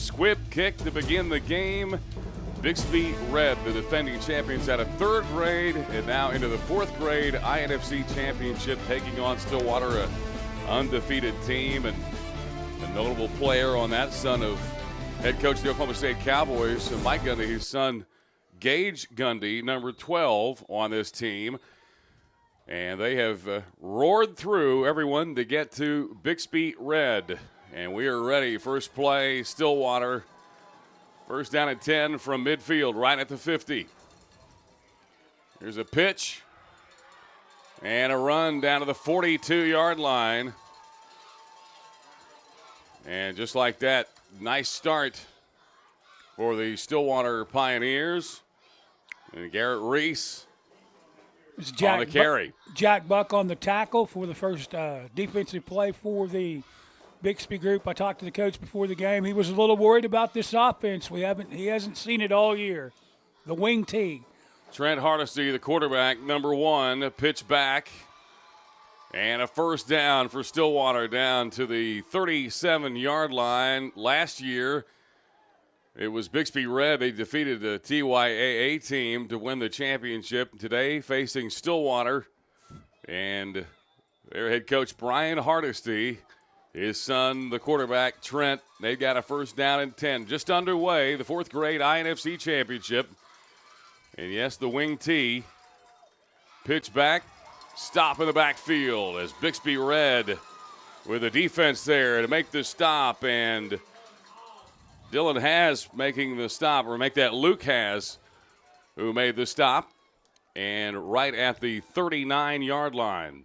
squib kick to begin the game. Bixby Red, the defending champions out of third grade and now into the fourth grade INFC championship, taking on Stillwater, an undefeated team. And a notable player on that, son of head coach of the Oklahoma State Cowboys, Mike Gundy, his son Gage Gundy, number 12 on this team. And they have roared through everyone to get to Bixby Red. And we are ready. First play, Stillwater. First down at 10 from midfield, right at the 50. Here's a pitch. And a run down to the 42-yard line. And just like that, nice start for the Stillwater Pioneers. And Garrett Reese on the carry. Jack Buck on the tackle for the first defensive play for the Bixby group. I talked to the coach before the game. He was a little worried about this offense. He hasn't seen it all year. The wing T. Trent Hardesty, the quarterback, number 1, pitch back. And a first down for Stillwater down to the 37-yard line. Last year, it was Bixby Red. They defeated the TYAA team to win the championship. Today, facing Stillwater. And their head coach, Brian Hardesty, his son, the quarterback, Trent, they've got a first down and 10. Just underway, the fourth grade INFC championship. And yes, the wing T. Pitch back, stop in the backfield as Bixby Red with a defense there to make the stop. And Dylan Has making the stop, or make that Luke Has, who made the stop. And right at the 39-yard line.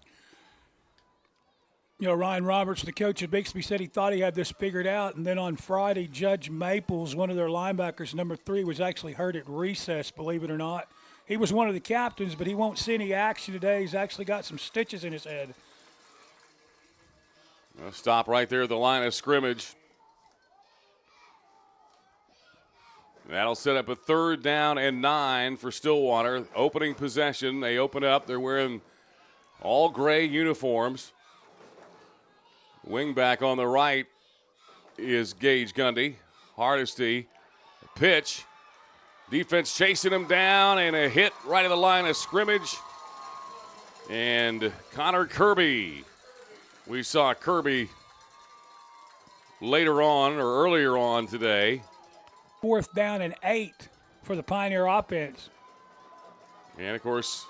You know, Ryan Roberts, the coach of Bixby, said he thought he had this figured out. And then on Friday, Judge Maples, one of their linebackers, number 3, was actually hurt at recess, believe it or not. He was one of the captains, but he won't see any action today. He's actually got some stitches in his head. A stop right there at the line of scrimmage. That'll set up a third down and 9 for Stillwater. Opening possession. They open up. They're wearing all gray uniforms. Wingback on the right is Gage Gundy. Hardesty. Pitch. Defense chasing him down, and a hit right at the line of scrimmage. And Connor Kirby. We saw Kirby later on or earlier on today. Fourth down and 8 for the Pioneer offense. And, of course,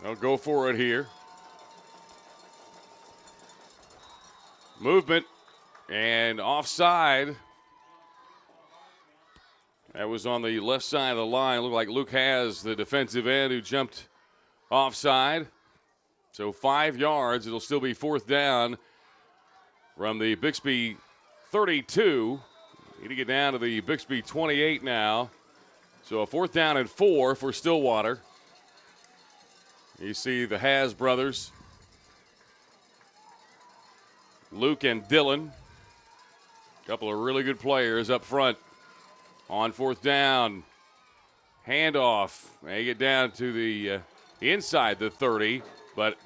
they'll go for it here. Movement and offside. That was on the left side of the line. Looked like Luke Has, the defensive end, who jumped offside. So 5 yards. It'll still be fourth down from the Bixby 32. Need to get down to the Bixby 28 now. So a fourth down and 4 for Stillwater. You see the Has brothers, Luke and Dylan. A couple of really good players up front. On fourth down, handoff. They get down to the inside the 30, but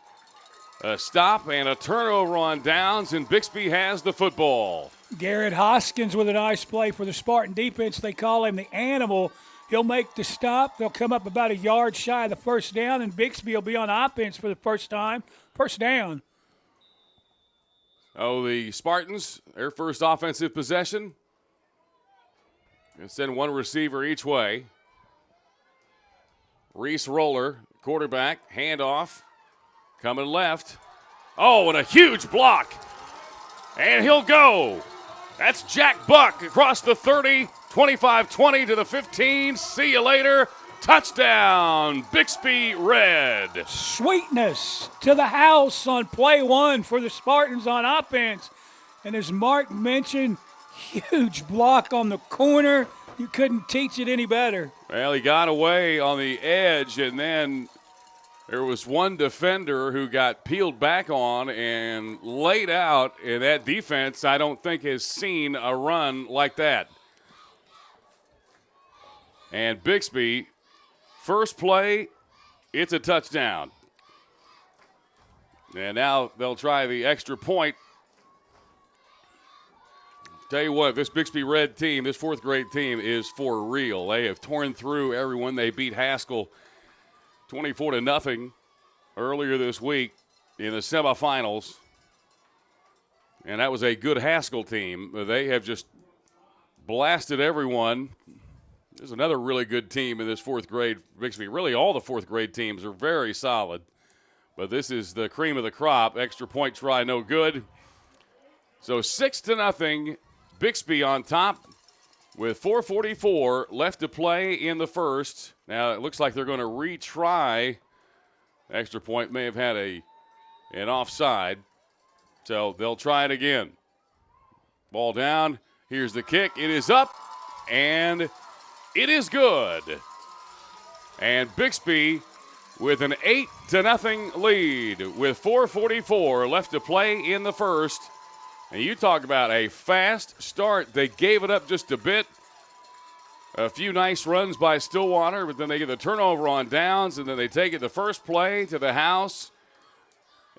a stop and a turnover on downs, and Bixby has the football. Garrett Hoskins with a nice play for the Spartan defense. They call him the Animal. He'll make the stop. They'll come up about a yard shy of the first down, and Bixby will be on offense for the first time. First down. Oh, the Spartans, their first offensive possession. They'll send one receiver each way. Reese Roller, quarterback, handoff, coming left. Oh, and a huge block. And he'll go. That's Jack Buck across the 30, 25-20 to the 15. See you later. Touchdown, Bixby Red. Sweetness to the house on play 1 for the Spartans on offense. And as Mark mentioned, huge block on the corner. You couldn't teach it any better. Well, he got away on the edge, and then there was one defender who got peeled back on and laid out, and that defense, I don't think, has seen a run like that. And Bixby, first play, it's a touchdown. And now they'll try the extra point. Tell you what, this Bixby Red team, this fourth grade team, is for real. They have torn through everyone. They beat Haskell 24-0 earlier this week in the semifinals. And that was a good Haskell team. They have just blasted everyone. There's another really good team in this fourth grade Bixby. Really, all the fourth grade teams are very solid. But this is the cream of the crop. Extra point try, no good. So 6-0, Bixby on top with 4:44 left to play in the first. Now, it looks like they're going to retry. Extra point may have had an offside. So they'll try it again. Ball down. Here's the kick. It is up, and it is good. And Bixby with an 8-0 lead with 4:44 left to play in the first. And you talk about a fast start. They gave it up just a bit. A few nice runs by Stillwater, but then they get the turnover on downs, and then they take it the first play to the house.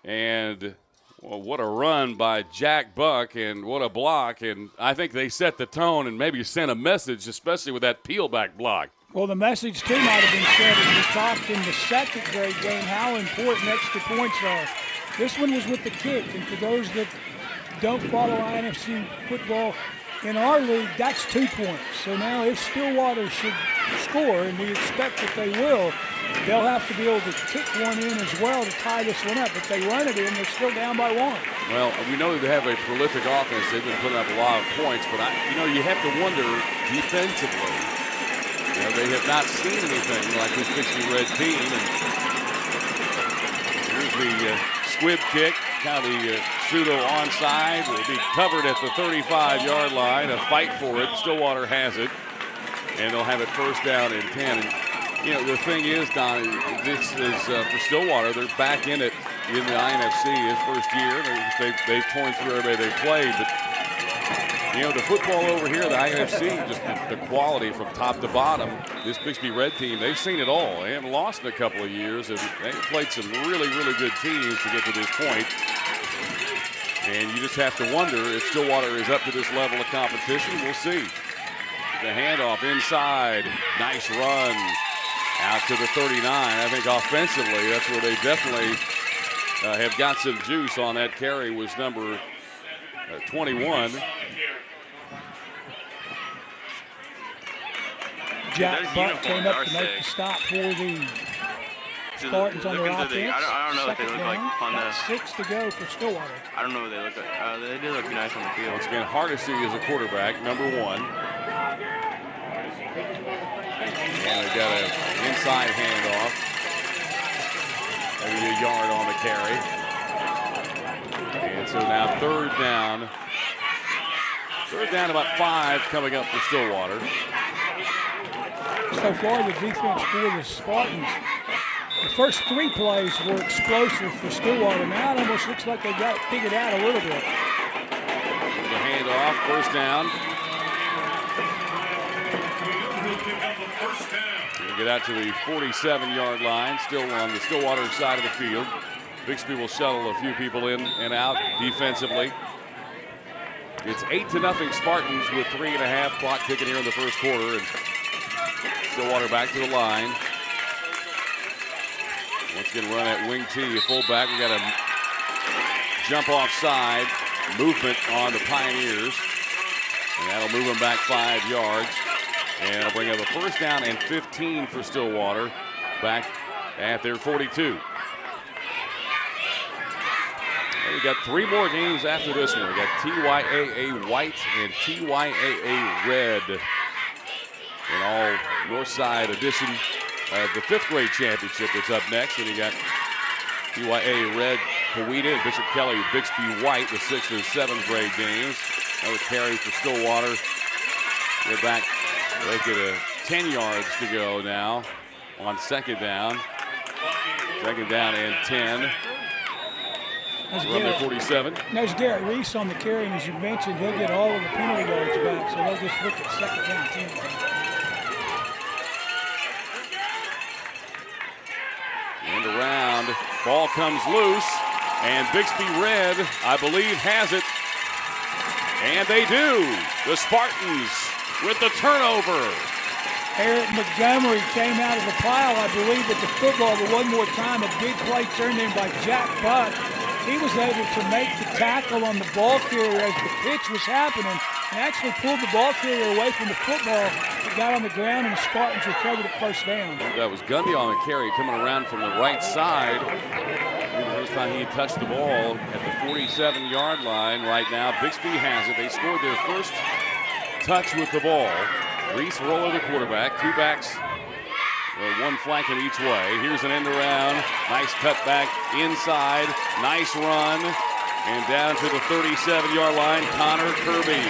And well, what a run by Jack Buck, and what a block. And I think they set the tone and maybe sent a message, especially with that peel-back block. Well, the message, too, might have been said as we talked in the second grade game how important extra points are. This one was with the kick, and for those that don't follow INFC football in our league, that's 2 points. So now if Stillwater should score, and we expect that they will, they'll have to be able to kick one in as well to tie this one up. If they run it in, they're still down by 1. Well, we know that they have a prolific offense. They've been putting up a lot of points, but you have to wonder defensively. They have not seen anything like this Bixby Red team. And here's the squib kick, kind of the pseudo onside. Will be covered at the 35-yard line. A fight for it. Stillwater has it, and they'll have it first down and 10. And, the thing is, Don, this is for Stillwater. They're back in it in the INFC his first year. They've torn through everybody they played, but the football over here, the INFC, just the quality from top to bottom. This Bixby Red team, they've seen it all. They haven't lost in a couple of years, and they've played some really, really good teams to get to this point. And you just have to wonder if Stillwater is up to this level of competition. We'll see. The handoff inside. Nice run out to the 39. I think offensively, that's where they definitely have got some juice on that carry was number 21. Jack Buck came up to make the stop for the Spartans on their offense. I don't know what they look like on the 6 to go for Stillwater. I don't know what they look like. They do look nice on the field. Once again, Hardesty is a quarterback, number 1. And they got an inside handoff. Maybe a yard on the carry. And so now third down. Third down, about 5 coming up for Stillwater. So far, the defense for the Spartans, the first 3 plays were explosive for Stillwater. Now it almost looks like they got figured out a little bit. The handoff, first down. We'll get out to the 47-yard line, still on the Stillwater side of the field. Bixby will shuttle a few people in and out defensively. It's 8-0 Spartans with 3.5 clock ticking here in the first quarter. And Stillwater back to the line. Once again, run that wing T, fullback. We got a jump off side movement on the Pioneers. And that'll move them back 5 yards. And it'll bring up a first down and 15 for Stillwater back at their 42. We got 3 more games after this one. We got TYAA White and TYAA Red. In all Northside edition of the 5th grade championship that's up next. And you got TYAA Red, Coweta, and Bishop Kelly, Bixby White, the 6th and 7th grade games. Another carry for Stillwater. They're back. They get 10 yards to go now on second down. Second down and 10. From the 47. There's Garrett Reese on the carry, and as you mentioned, he'll get all of the penalty yards back, so they'll just look at second down 10. And around, ball comes loose, and Bixby Red, I believe, has it. And they do. The Spartans with the turnover. Eric Montgomery came out of the pile, I believe, at the football, but one more time, a big play turned in by Jack Buck. He was able to make the tackle on the ball carrier as the pitch was happening and actually pulled the ball carrier away from the football. It got on the ground, and the Spartans recovered it first down. That was Gundy on the carry coming around from the right side. The first time he touched the ball at the 47-yard line. Right now, Bixby has it. They scored their first touch with the ball. Reese Roller, the quarterback. Two backs, one flanking each way. Here's an end around. Nice cutback inside. Nice run. And down to the 37-yard line, Connor Kirby.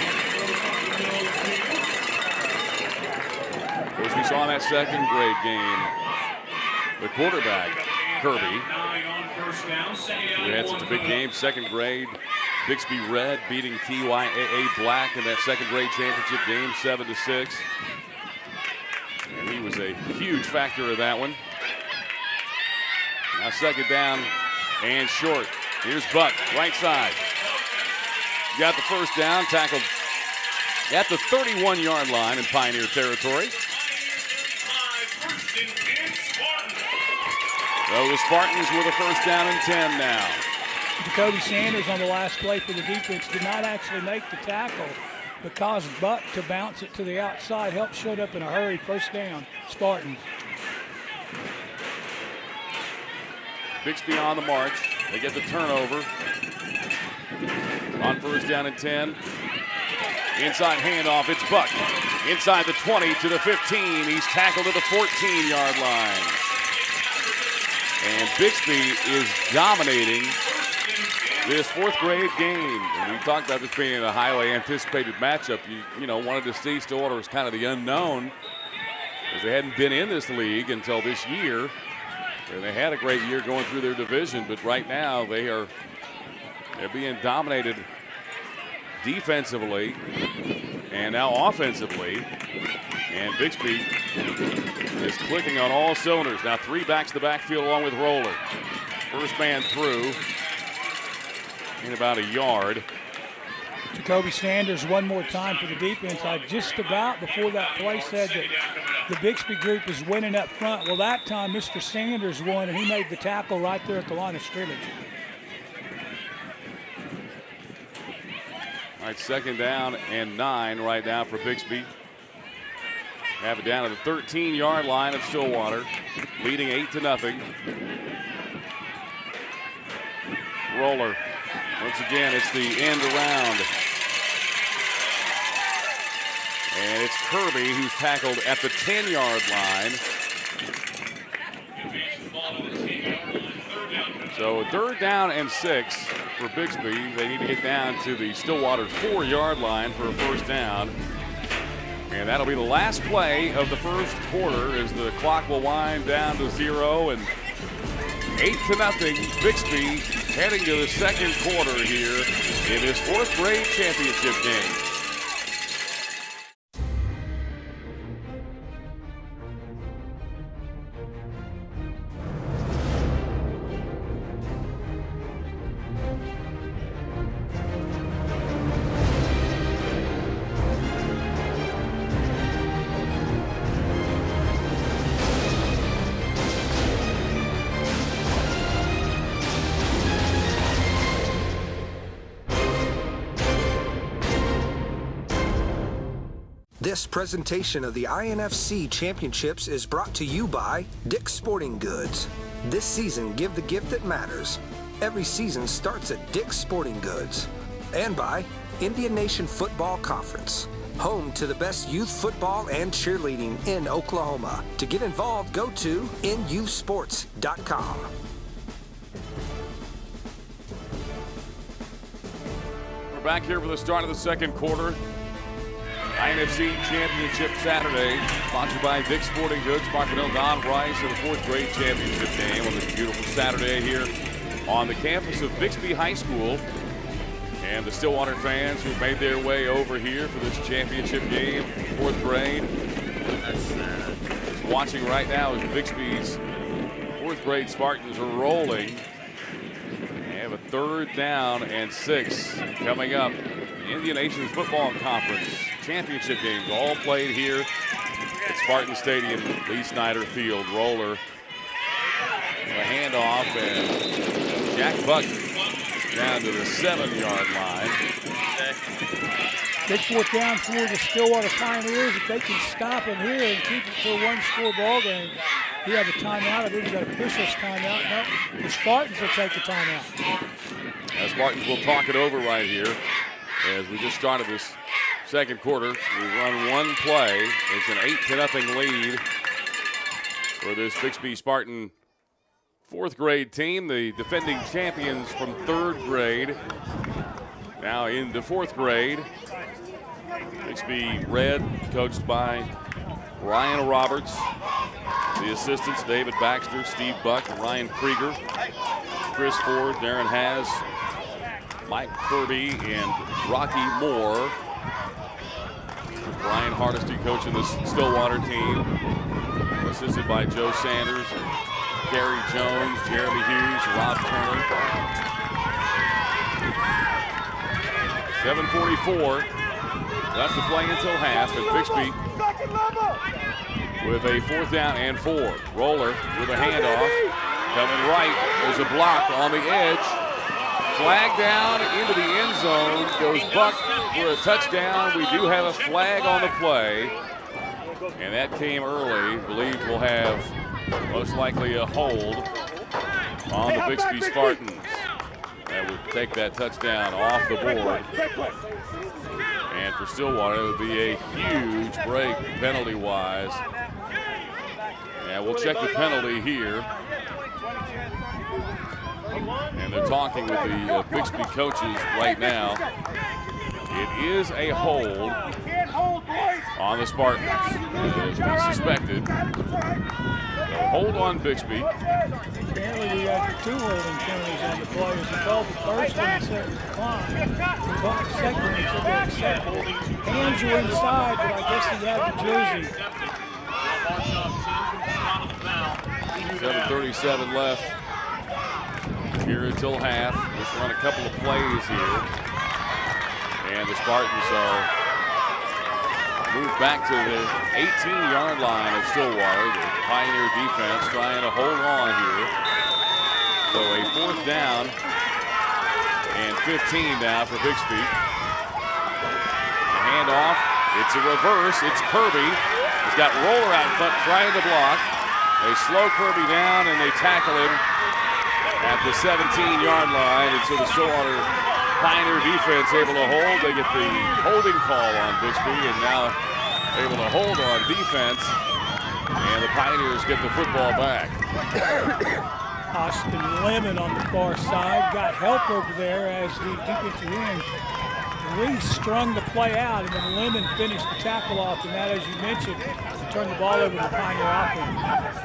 Of course, we saw in that second grade game, the quarterback, Kirby, who had such a big game, second grade. Bixby Red beating TYAA Black in that second grade championship game, 7-6. And he was a huge factor of that one. Now second down and short. Here's Buck, right side. Got the first down, tackled at the 31-yard line in Pioneer territory. So the Spartans with a first down and 10 now. Jacoby Sanders on the last play for the defense did not actually make the tackle, but caused Buck to bounce it to the outside. Help showed up in a hurry. First down, Spartans. Bixby on the march. They get the turnover. On first down and 10. Inside handoff, it's Buck. Inside the 20 to the 15. He's tackled at the 14-yard line. And Bixby is dominating this fourth grade game. And we talked about this being a highly anticipated matchup. You know, wanted to see Stillwater was kind of the unknown, because they hadn't been in this league until this year. And they had a great year going through their division, but right now they're being dominated defensively and now offensively. And Bixby is clicking on all cylinders. Now three backs to the backfield along with Roller. First man through in about a yard. Jacoby Sanders one more time for the defense. I just about before that play said that the Bixby group is winning up front. Well, that time Mr. Sanders won, and he made the tackle right there at the line of scrimmage. All right, second down and 9 right now for Bixby. Have it down to the 13-yard line of Stillwater, leading 8-0. Roller. Once again, it's the end around. And it's Kirby who's tackled at the 10-yard line. So third down and 6 for Bixby. They need to get down to the Stillwater 4-yard line for a first down. And that'll be the last play of the first quarter as the clock will wind down to 0. And 8-0, Bixby heading to the second quarter here in this fourth grade championship game. This presentation of the INFC Championships is brought to you by Dick's Sporting Goods. This season, give the gift that matters. Every season starts at Dick's Sporting Goods. And by Indian Nation Football Conference, home to the best youth football and cheerleading in Oklahoma. To get involved, go to nusports.com. We're back here for the start of the second quarter. INFC Championship Saturday, sponsored by Dick's Sporting Goods, sponsored by Don Rice in the fourth grade championship game on this beautiful Saturday here on the campus of Bixby High School. And the Stillwater fans who made their way over here for this championship game, fourth grade. Watching right now as Bixby's fourth grade Spartans are rolling. They have a third down and 6 coming up Indian Nations Football Conference championship games all played here at Spartan Stadium, Lee Snyder Field. Roller, a handoff, and Jack Buck down to the 7-yard line. Big fourth down for the Stillwater Pioneers. If they can stop him here and keep it to a one-score ball game, we have a timeout. I think we got officials timeout. No, the Spartans will take the timeout. As Spartans will talk it over right here as we just started this second quarter. We run one play. It's an 8-0 lead for this Bixby Spartan fourth grade team. The defending champions from third grade now into fourth grade. Bixby Red, coached by Ryan Roberts. The assistants, David Baxter, Steve Buck, Ryan Krieger, Chris Ford, Darren Haas, Mike Kirby, and Rocky Moore. Brian Hardesty coaching this Stillwater team, assisted by Joe Sanders, Gary Jones, Jeremy Hughes, Rob Turner. 7:44 left to play until half, and Bixby with a 4th down and 4. Roller with a handoff, coming right. There's a block on the edge. Flag down into the end zone. Goes Buck for a touchdown. We do have a flag on the play, and that came early. Believed we'll have most likely a hold on the Bixby Spartans. That would take that touchdown off the board. And for Stillwater, it would be a huge break penalty-wise. Yeah, we'll check the penalty here. And they're talking with the Bixby coaches right now. It is a hold on the Spartans, as we suspected. So hold on Bixby. Apparently we had 2 holding penalties on the play. As he called the first one and said it was declined. He called the second one and said they accepted. Hands were inside, but I guess he had the jersey. 7:37 left here until half. Just run a couple of plays here. And the Spartans are moved back to the 18-yard line of Stillwater. The Pioneer defense trying to hold on here. So a 4th down and 15 now for Bixby. The handoff. It's a reverse. It's Kirby. He's got Roller out in front trying to block. They slow Kirby down and they tackle him at the 17-yard line. And so the Stillwater Pioneer defense able to hold. They get the holding call on Bixby and now able to hold on defense. And the Pioneers get the football back. Austin Lemon on the far side got help over there as the defensive end re-strung the play out, and then Lemon finished the tackle off, and that, as you mentioned, turned the ball over to the Pioneer offense.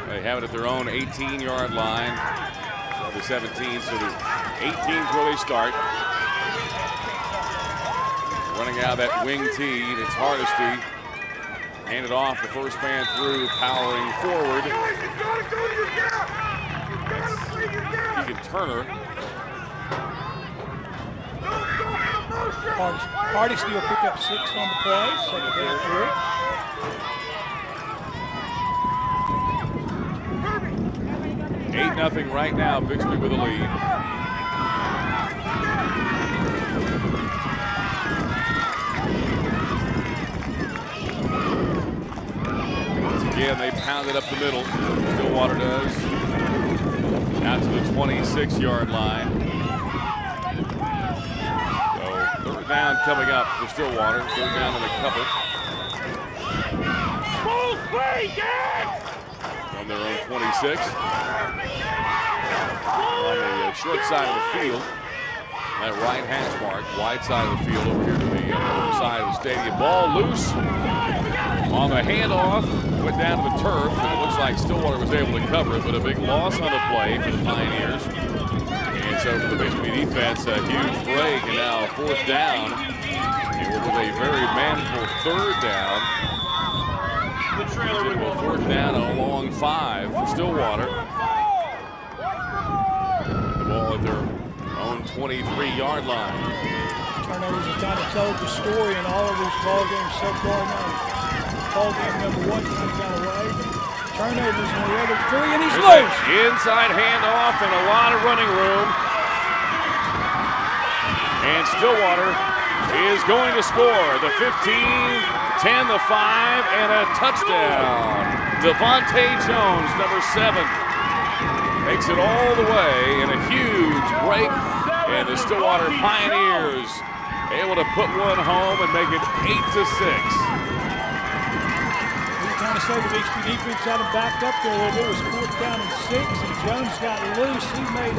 They have it at their own 18-yard line. So the 17, so the 18's where they start. Running out of that wing tee, it's Hardesty. Handed off, the first man through, powering forward. Keegan Turner. Hardesty will pick up 6 on the play, second down through. 8-0 right now, Bixby with a lead. Once again, they pound it up the middle. Stillwater does. Out to the 26-yard line. So 3rd down coming up for Stillwater. 3rd down in a couple. On their own 26. On the short side of the field. That right hash mark, wide side of the field over here to the other side of the stadium. Ball loose on the handoff. Went down to the turf, and it looks like Stillwater was able to cover it, but a big loss on the play for the Pioneers. And so for the Bixby defense, a huge break, and now 4th down. And with a very manageable 3rd down. Into a 4th down and a long 5 for Stillwater. The ball at their own 23-yard line. Turnovers have kind of told the story in all of these ball games so far. Now, ball game number 1 comes out away. Turnovers in the other 3, and he's loose. Inside handoff and a lot of running room. And Stillwater is going to score the 15, 10, the 5, and a touchdown. Devontae Jones, number 7, makes it all the way in a huge break. And the Stillwater Pioneers able to put one home and make it 8-6. Trying to say the Bixby defense had him backed up there a little bit. It was 4th down and 6, and Jones got loose. He made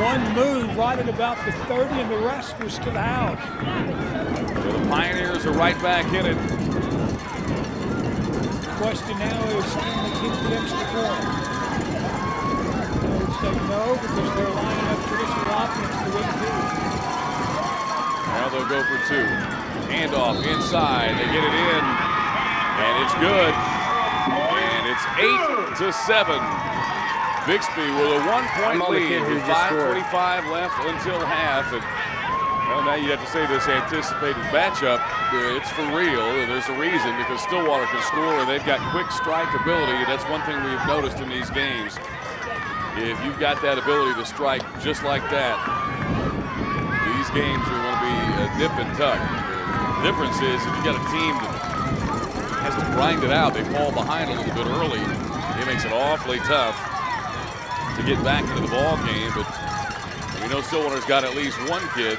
one move right at about the 30, and the rest was to the house. So the Pioneers are right back in it. The question now is, can they kick the extra point? I would say no, because they're lining up traditional offense to win 2. Now they'll go for 2. Handoff inside. They get it in. And it's good. And it's 8-7. Bixby with a 1-point lead with 5:45 left until half. And well, now you have to say this anticipated matchup. It's for real. And there's a reason, because Stillwater can score and they've got quick strike ability. And that's one thing we've noticed in these games. If you've got that ability to strike just like that, these games are going to be a nip and tuck. The difference is if you've got a team that has to grind it out, they fall behind a little bit early. It makes it awfully tough to get back into the ball game. But we know Stillwater's got at least one kid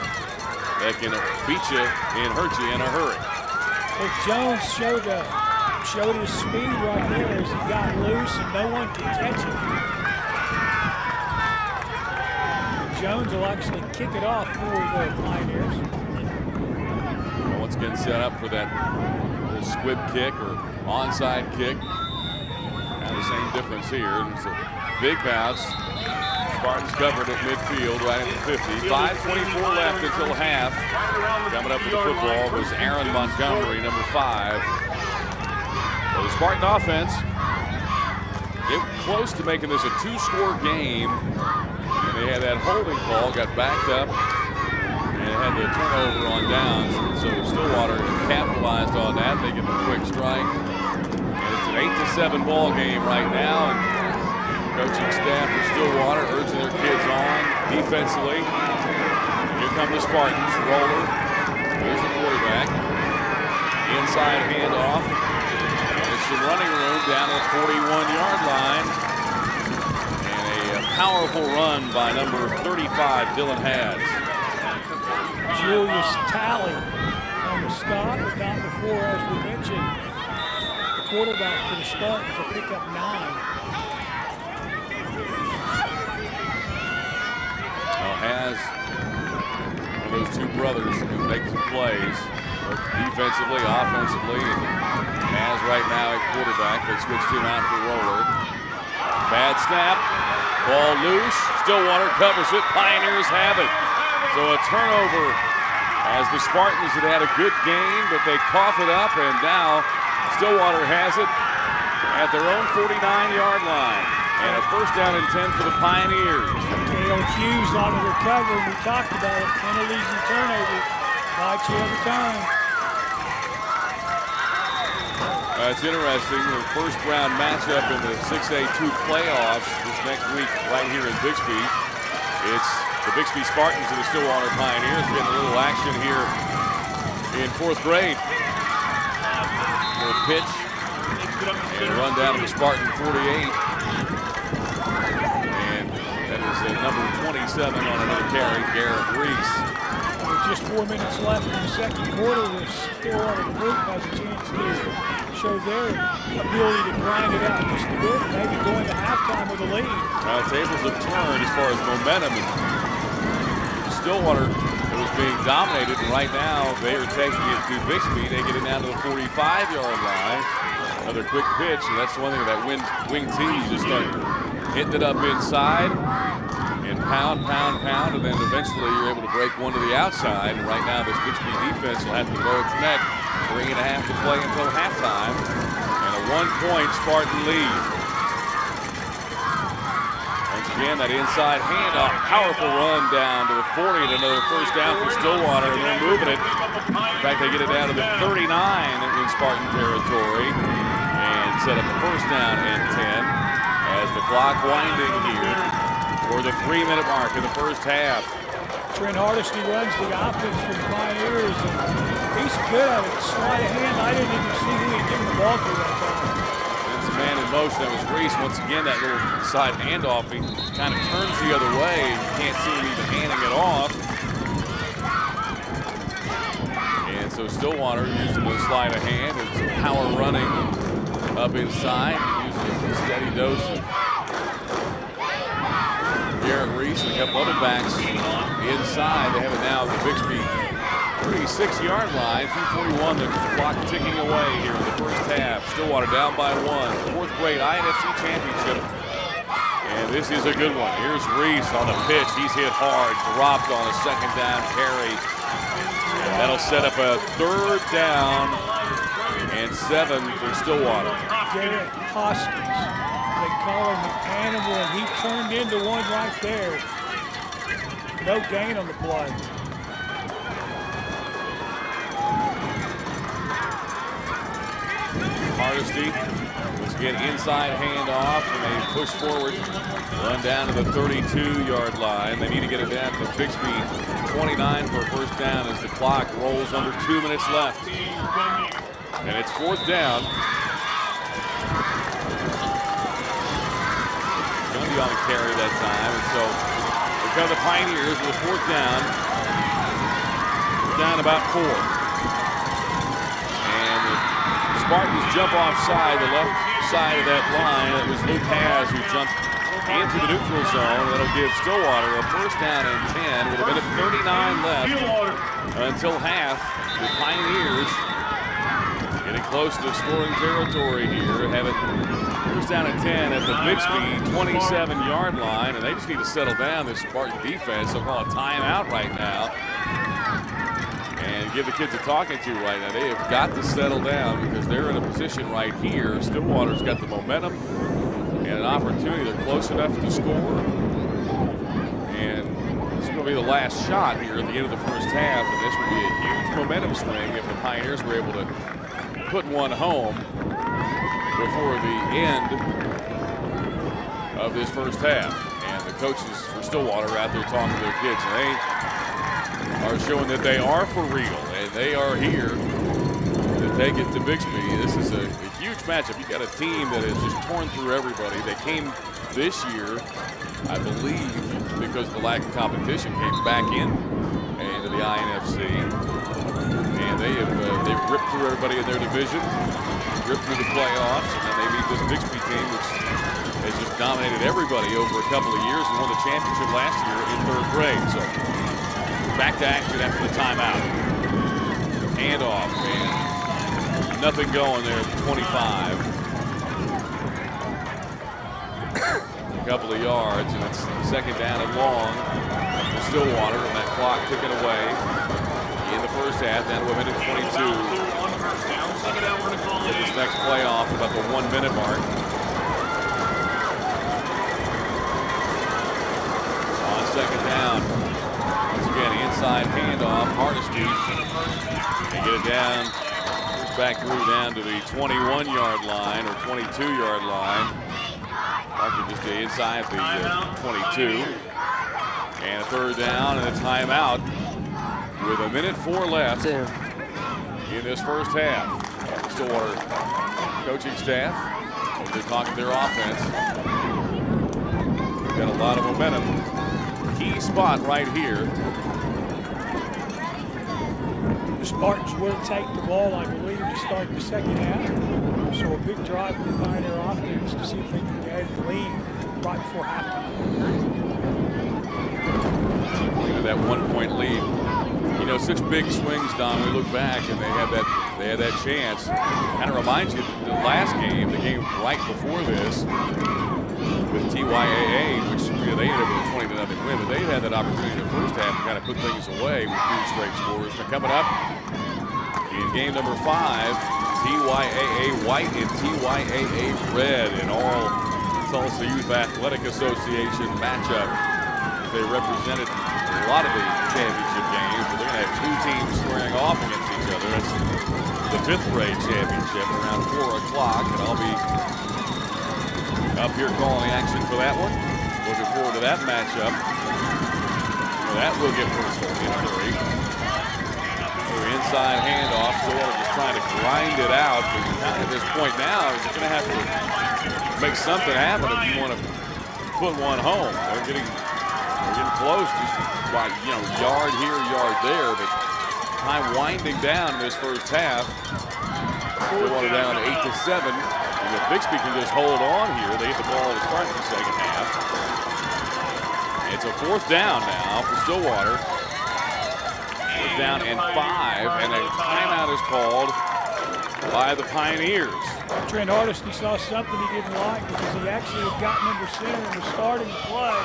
that can beat you and hurt you in a hurry. Well, Jones showed his speed right there as he got loose and no one could catch him. Jones will actually kick it off for the Pioneers. Once again set up for that squib kick or onside kick. Now the same difference here. It's a big bounce. Spartans covered at midfield right at the 50. 5:24 left until half. Coming up with the football was Aaron Montgomery, number 5. So the Spartan offense, they were close to making this a 2-score game. And they had that holding call, got backed up, and had the turnover on downs. So Stillwater capitalized on that. They get the quick strike. And it's an 8-7 ball game right now. And coaching staff for Stillwater urging their kids on defensively. Here come the Spartans. Roller. Here's the quarterback. Inside handoff. And it's some running room down to the 41-yard line. And a powerful run by number 35, Dylan Hads. Julius Talley on the stop, but not before, as we mentioned, the quarterback for the Spartans will pick up 9. Well, Has one of those two brothers who make some plays, both defensively, offensively, and Has right now at quarterback. They switched him out for Roller. Bad snap, ball loose. Stillwater covers it. Pioneers have it. So a turnover as the Spartans had a good game, but they cough it up, and now Stillwater has it at their own 49-yard line. And a 1st down and 10 for the Pioneers. Dale Hughes on the recovery. We talked about it. Penalties and turnovers. Bites you every time. It's interesting. The first-round matchup in the 6A2 playoffs this next week right here in Bixby. It's the Bixby Spartans and the Stillwater Pioneers getting a little action here in 4th grade. Little pitch and a run down to the Spartan 48. And that is number 27 on another carry, Garrett Reese. With just 4 minutes left in the second quarter, the Stillwater group has a chance to show their ability to grind it out just a bit, maybe going to halftime with a lead. Tables have turned as far as momentum. And Stillwater, it was being dominated, and right now they are taking it to Bixby. They get it down to the 45-yard line. Another quick pitch, and that's one thing that wing team, you just start hitting it up inside and pound, and then eventually you're able to break one to the outside. And right now this Bixby defense will have to blow its neck. 3.5 to play until halftime, and a 1-point Spartan lead. Once again, that inside handoff. Powerful run down to the 40 and another first down for Stillwater, and they're moving it. In fact, they get it down to the 39 in Spartan territory and set up a first down and 10 as the clock winding here for the 3-minute mark in the first half. Trent Hardesty runs the offense for the Pioneers, and he's good at it. Sleight of hand, I didn't even see who he gave the ball to that time. It's a man in motion. That was Reese. Once again, that little side handoff. He kind of turns the other way. You can't see him even handing it off. And so Stillwater using the sleight of hand and some power running up inside, using a steady dose of Garrett Reese and a couple other backs inside. They have it now at the Bixby 36-yard line. 2:41, the clock ticking away here in the first half. Stillwater down by 1. Fourth grade INFC championship. And this is a good one. Here's Reese on the pitch. He's hit hard, dropped on a second down carry. And that'll set up a third down and 7 for Stillwater. Garrett Hoskins, they call him the animal, and he turned into one right there. No gain on the play. Hardesty, once again, inside handoff, and they push forward, run down to the 32-yard line. They need to get it down to the Bixby 29 for a first down as the clock rolls under 2 minutes left. And it's fourth down. Going to be on the carry that time, and so here come the Pioneers with a fourth down. Down about 4. Spartans jump offside, the left side of that line. It was Luke Haas who jumped into the neutral zone. That'll give Stillwater a first down and 10 with a minute 39 left until half. The Pioneers getting close to scoring territory here. Have it first down and 10 at the Bixby 27-yard line, and they just need to settle down this Spartan defense. They'll call a timeout right now and give the kids a talking to right now. They have got to settle down because they're in a position right here. Stillwater's got the momentum and an opportunity. They're close enough to score. And this is going to be the last shot here at the end of the first half. And this would be a huge momentum swing if the Pioneers were able to put one home before the end of this first half. And the coaches for Stillwater are out there talking to their kids. And they are showing that they are for real, and they are here to take it to Bixby. This is a huge matchup. You got a team that has just torn through everybody. They came this year, I believe, because of the lack of competition, came back into the INFC, and they've ripped through everybody in their division, ripped through the playoffs, and then they meet this Bixby team, which has just dominated everybody over a couple of years and won the championship last year in third grade. So back to action after the timeout. Handoff, and nothing going there at the 25. A couple of yards, and it's second down and long for Stillwater, and that clock ticking away in the first half, down to a minute 22. Get this next play off about the 1 minute mark. On second down. Again, inside handoff, Hardesty, and get it down, back through down to the 21-yard line or 22-yard line. Marking just inside the 22. And a third down and a timeout with a minute 4 left in this first half. Stillwater coaching staff, they're talking their offense. They've got a lot of momentum. Key spot right here. The Spartans will take the ball, I believe, to start the second half. So a big drive for the Pioneer offense to see if they can get the lead right before halftime. Look at that 1-point lead. You know, such big swings, Don. We look back and they had that chance. Kind of reminds you of the last game, the game right before this, with TYAA, which they ended up with a 20-0 win, but they had that opportunity in the first half to kind of put things away with 2 straight scores. Now coming up in game number 5, TYAA white and TYAA red, and all Tulsa Youth Athletic Association matchup. They represented a lot of the championship games, but they're going to have two teams squaring off against each other. That's the 5th grade championship around 4 o'clock, and I'll be up here calling action for that one. Looking forward to that matchup. That will get personal in a hurry. Inside handoff, Stillwater just trying to grind it out. But at this point now, you're going to have to make something happen if you want to put one home. They're getting close, just by yard here, yard there. But time winding down in this first half. Stillwater down 8-7. And if Bixby can just hold on here, they get the ball to start the second half. It's a 4th down now for Stillwater. 4th down and 5, and a timeout is called by the Pioneers. Trent Hardesty saw something he didn't like because he actually had gotten under center and was starting to play.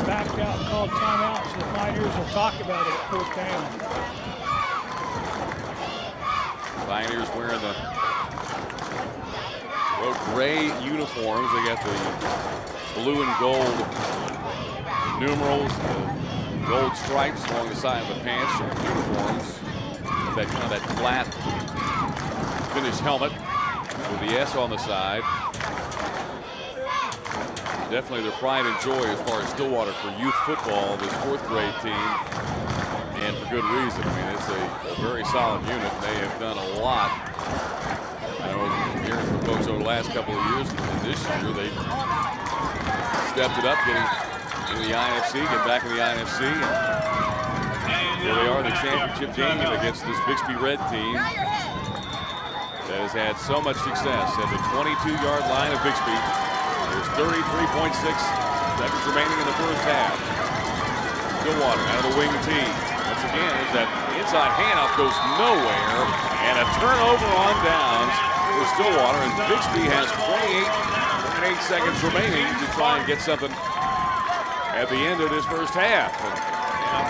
Backed out and called timeout, so the Pioneers will talk about it at 4th down. Pioneers wearing the gray uniforms. They got the blue and gold numerals, the gold stripes along the side of the pants, uniforms. That kind of that flat finish helmet with the S on the side. Definitely their pride and joy as far as Stillwater for youth football, this 4th grade team, and for good reason. I mean, it's a very solid unit. They have done a lot. I know hearing from folks over the last couple of years, and this year they stepped it up, getting in the INFC, get back in the INFC, and here they are in the championship game against this Bixby Red team that has had so much success at the 22-yard line of Bixby. There's 33.6 seconds remaining in the first half. Stillwater out of the wing tee. Once again, as that inside handoff goes nowhere, and a turnover on downs for Stillwater, and Bixby has 28 seconds remaining to try and get something at the end of this first half. And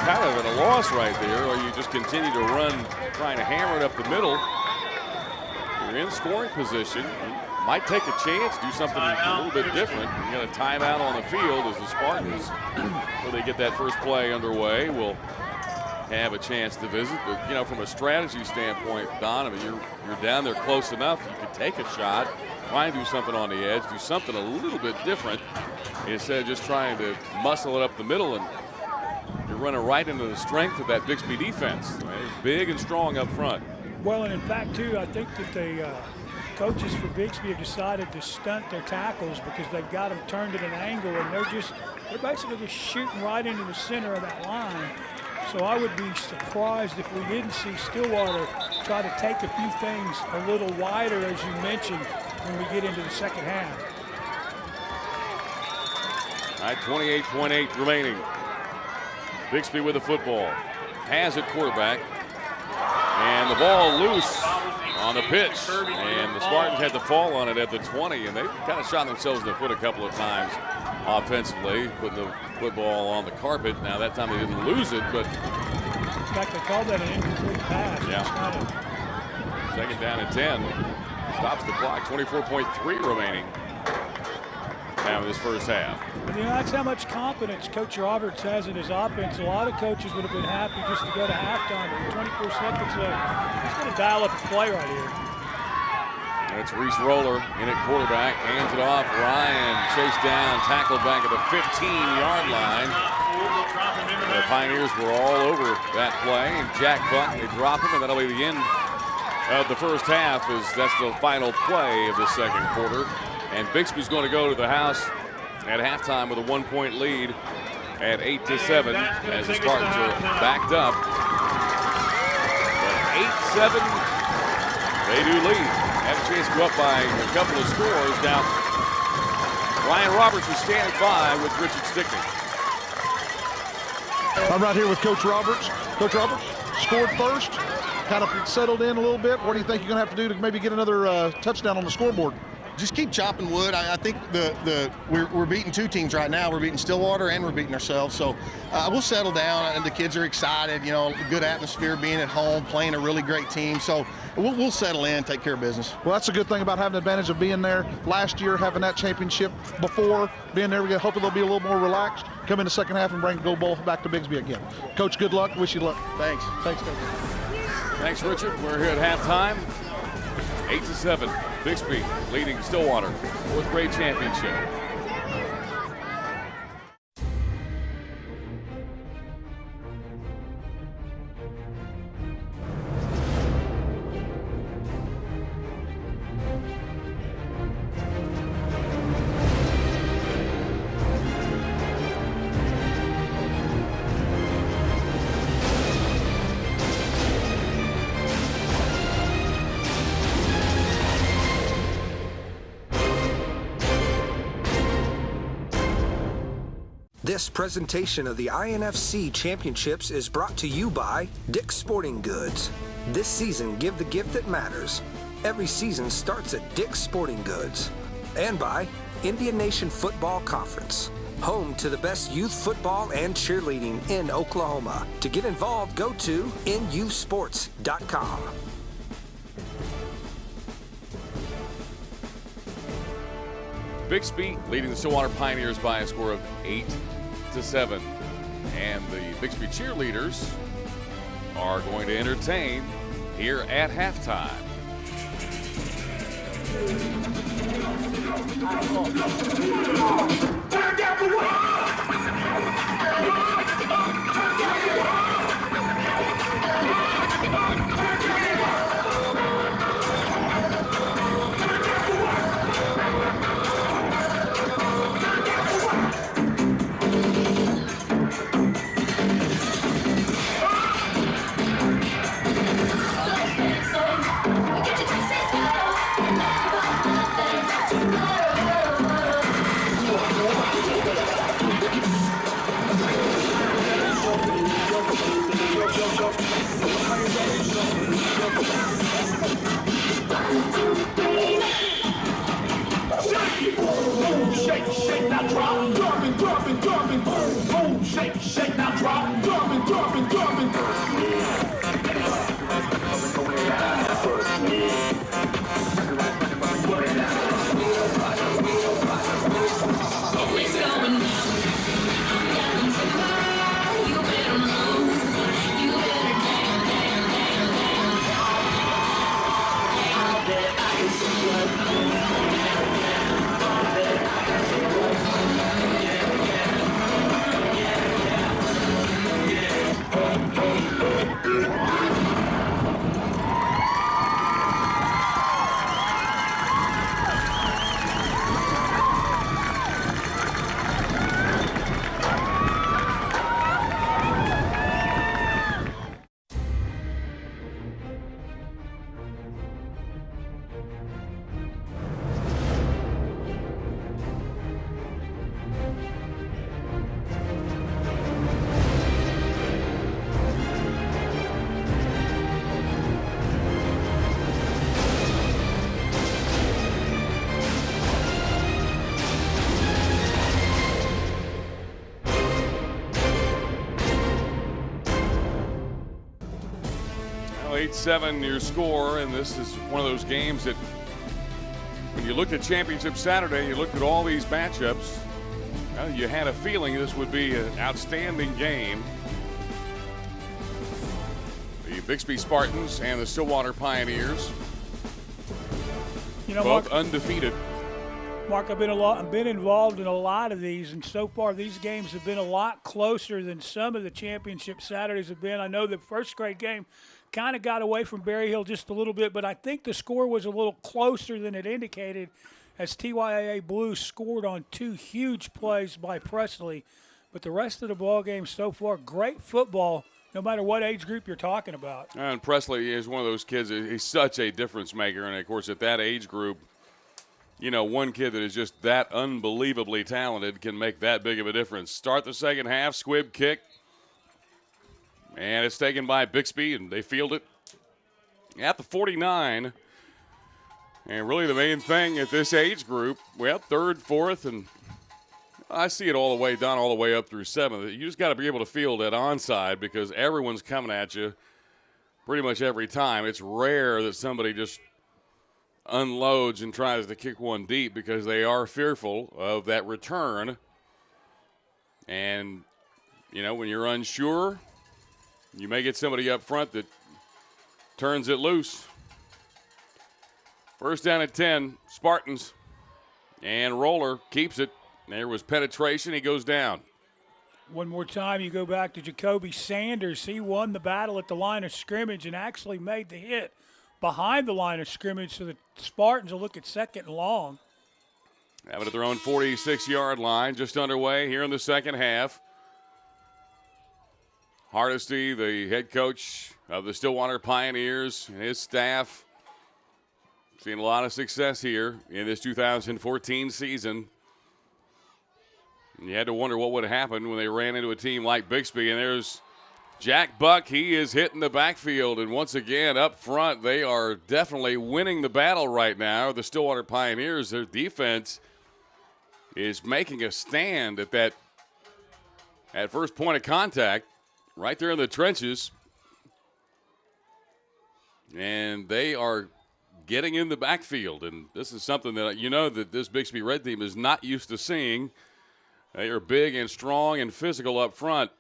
kind of at a loss right there, or you just continue to run, trying to hammer it up the middle. You're in scoring position. You might take a chance, do something a little bit different. You got a timeout on the field as the Spartans, where they get that first play underway, will have a chance to visit. But from a strategy standpoint, Don, I mean, you're down there close enough. You could take a shot, try and do something on the edge, do something a little bit different instead of just trying to muscle it up the middle, and you're running right into the strength of that Bixby defense. Right? Big and strong up front. Well, and in fact, too, I think that the coaches for Bixby have decided to stunt their tackles because they've got them turned at an angle, and they're basically just shooting right into the center of that line. So I would be surprised if we didn't see Stillwater try to take a few things a little wider, as you mentioned, when we get into the second half. All right, 28.8 remaining. Bixby with the football. Has it quarterback. And the ball loose on the pitch. And the Spartans had to fall on it at the 20. And they kind of shot themselves in the foot a couple of times offensively, putting the football on the carpet. Now that time they didn't lose it, but in fact, they called that an incomplete pass. Yeah. Second down and 10. Stops the clock. 24.3 remaining now in this first half. And that's how much confidence Coach Roberts has in his offense. A lot of coaches would have been happy just to go to halftime, but 24 seconds left. He's going to dial up a play right here. That's Reese Roller in at quarterback, hands it off. Ryan chased down, tackled back at the 15-yard line. The Pioneers were all over that play, and Jack Buck, they drop him, and that'll be the end of the first half. That's the final play of the second quarter. And Bixby's going to go to the house at halftime with a 1-point lead at 8-7 as the Spartans are backed up. But 8-7, they do lead. Have a chance to go up by a couple of scores. Now, Ryan Roberts is standing by with Richard Stickney. I'm right here with Coach Roberts. Coach Roberts scored first, kind of settled in a little bit. What do you think you're going to have to do to maybe get another touchdown on the scoreboard? just keep chopping wood. I think we're beating two teams right now. We're beating Stillwater and we're beating ourselves. So we'll settle down, and the kids are excited. Good atmosphere, being at home, playing a really great team. So we'll settle in, take care of business. Well, that's a good thing about having the advantage of being there last year, having that championship before, being there. Hopefully they'll be a little more relaxed, come in the second half and bring the gold ball back to Bixby again. Coach, good luck. Wish you luck. Thanks. Thanks, Coach. Thanks, Richard. We're here at halftime. 8-7. Bixby leading Stillwater. Fourth grade championship. This presentation of the INFC Championships is brought to you by Dick's Sporting Goods. This season, give the gift that matters. Every season starts at Dick's Sporting Goods. And by Indian Nation Football Conference, home to the best youth football and cheerleading in Oklahoma. To get involved, go to nusports.com. Bixby leading the Stillwater Pioneers by a score of 8-7. And the Bixby cheerleaders are going to entertain here at halftime. Shake, shake, now drop, drumming, drumming, drumming, boom, boom, shake, shake, now drop, drumming, drumming, drumming. Well, 8-7 your score, and this is one of those games that when you looked at Championship Saturday, you looked at all these matchups, well, you had a feeling this would be an outstanding game. The Bixby Spartans and the Stillwater Pioneers, both undefeated. Mark, I've been involved in a lot of these, and so far these games have been a lot closer than some of the championship Saturdays have been. I know the first grade game kind of got away from Berry Hill just a little bit, but I think the score was a little closer than it indicated as TYAA Blues scored on two huge plays by Presley. But the rest of the ball game so far, great football, no matter what age group you're talking about. And Presley is one of those kids, he's such a difference maker, and of course at that age group, you know, one kid that is just that unbelievably talented can make that big of a difference. Start the second half, squib kick. And it's taken by Bixby, and they field it at the 49. And really the main thing at this age group, well, third, fourth, and I see it all the way down, all the way up through seventh. You just got to be able to field that onside because everyone's coming at you pretty much every time. It's rare that somebody just unloads and tries to kick one deep because they are fearful of that return. And, when you're unsure, you may get somebody up front that turns it loose. First down at 10, Spartans. And Roller keeps it. There was penetration. He goes down. One more time, you go back to Jacoby Sanders. He won the battle at the line of scrimmage and actually made the hit behind the line of scrimmage, so the Spartans will look at second and long. Have it at their own 46-yard line, just underway here in the second half. Hardesty, the head coach of the Stillwater Pioneers, and his staff, seeing a lot of success here in this 2014 season. And you had to wonder what would happen when they ran into a team like Bixby. And there's Jack Buck. He is hitting the backfield. And once again, up front, they are definitely winning the battle right now. The Stillwater Pioneers, their defense is making a stand at that first point of contact right there in the trenches. And they are getting in the backfield. And this is something that that this Bixby Red team is not used to seeing. They are big and strong and physical up front.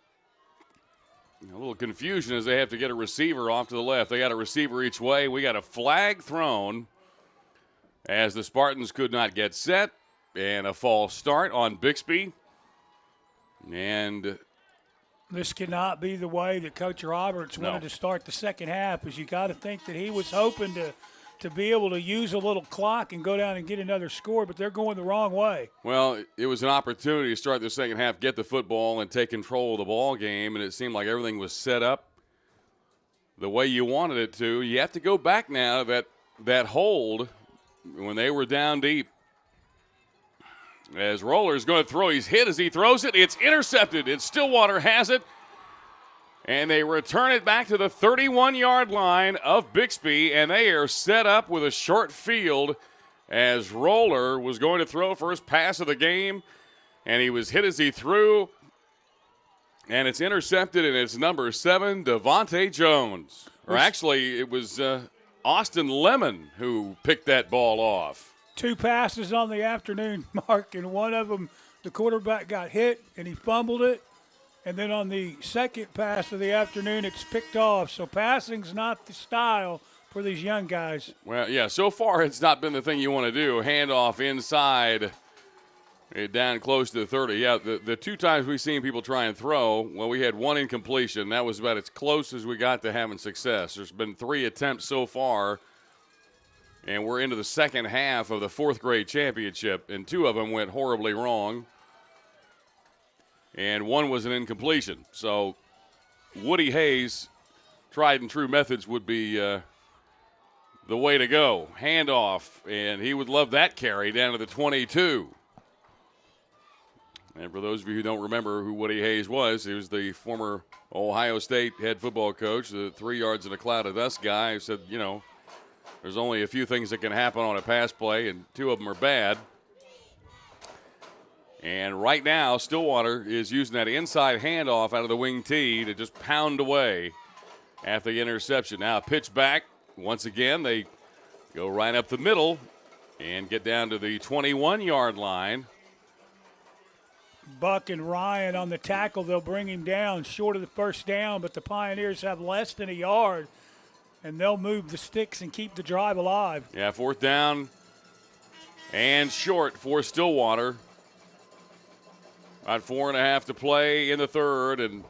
A little confusion as they have to get a receiver off to the left. They got a receiver each way. We got a flag thrown as the Spartans could not get set. And a false start on Bixby. And this cannot be the way that Coach Roberts wanted to start the second half, because you got to think that he was hoping to be able to use a little clock and go down and get another score, but they're going the wrong way. Well, it was an opportunity to start the second half, get the football, and take control of the ball game, and it seemed like everything was set up the way you wanted it to. You have to go back now to that hold when they were down deep. As Roller's going to throw, he's hit as he throws it. It's intercepted. Stillwater has it. And they return it back to the 31-yard line of Bixby, and they are set up with a short field as Roller was going to throw first pass of the game, and he was hit as he threw, and it's intercepted, and it's number 7, Devontae Jones. Or actually, it was Austin Lemon who picked that ball off. 2 passes on the afternoon, Mark, and one of them, the quarterback got hit, and he fumbled it. And then on the second pass of the afternoon, it's picked off. So passing's not the style for these young guys. Well, yeah, so far it's not been the thing you want to do. Handoff inside, down close to the 30. Yeah, the 2 times we've seen people try and throw, well, we had 1 incompletion. That was about as close as we got to having success. There's been 3 attempts so far, and we're into the second half of the 4th grade championship, and 2 of them went horribly wrong. And 1 was an incompletion. So Woody Hayes, tried and true methods would be the way to go. Handoff, and he would love that carry down to the 22. And for those of you who don't remember who Woody Hayes was, he was the former Ohio State head football coach, the 3 yards in a cloud of dust guy who said, there's only a few things that can happen on a pass play, and 2 of them are bad. And right now, Stillwater is using that inside handoff out of the wing tee to just pound away after the interception. Now a pitch back. Once again, they go right up the middle and get down to the 21-yard line. Buck and Ryan on the tackle. They'll bring him down short of the first down, but the Pioneers have less than a yard, and they'll move the sticks and keep the drive alive. Yeah, 4th down and short for Stillwater. About 4.5 to play in the 3rd, and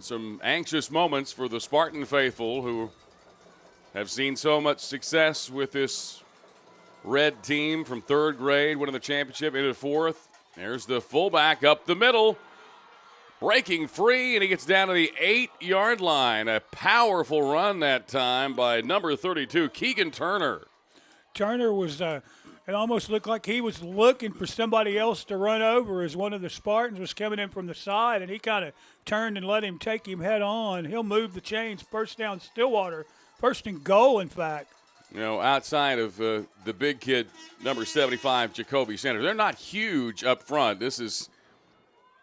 some anxious moments for the Spartan faithful who have seen so much success with this red team from 3rd grade, winning the championship into 4th. There's the fullback up the middle, breaking free, and he gets down to the 8-yard line. A powerful run that time by number 32, Keegan Turner. Turner was it almost looked like he was looking for somebody else to run over as one of the Spartans was coming in from the side, and he kind of turned and let him take him head on. He'll move the chains. First down Stillwater. First and goal, in fact. outside of the big kid, number 75, Jacoby Sanders. They're not huge up front. This is,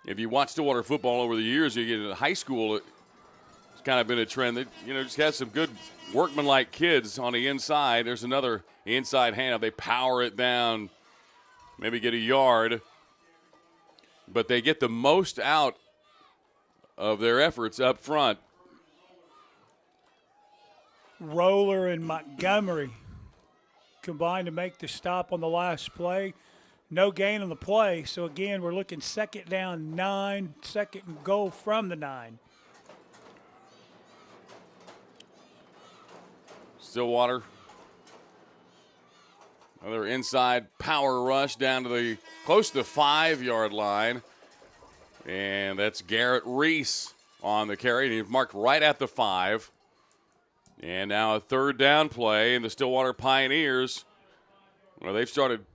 if you watch Stillwater football over the years, you get into high school, it's kind of been a trend that, just has some good workmanlike kids on the inside. There's another inside handoff. They power it down, maybe get a yard, but they get the most out of their efforts up front. Roller and Montgomery combined to make the stop on the last play. No gain on the play. So, again, we're looking second down 9, second and goal from the 9. Stillwater. Another inside power rush down to the close to the 5-yard line. And that's Garrett Reese on the carry. And he's marked right at the 5. And now a third down play, and the Stillwater Pioneers, they've started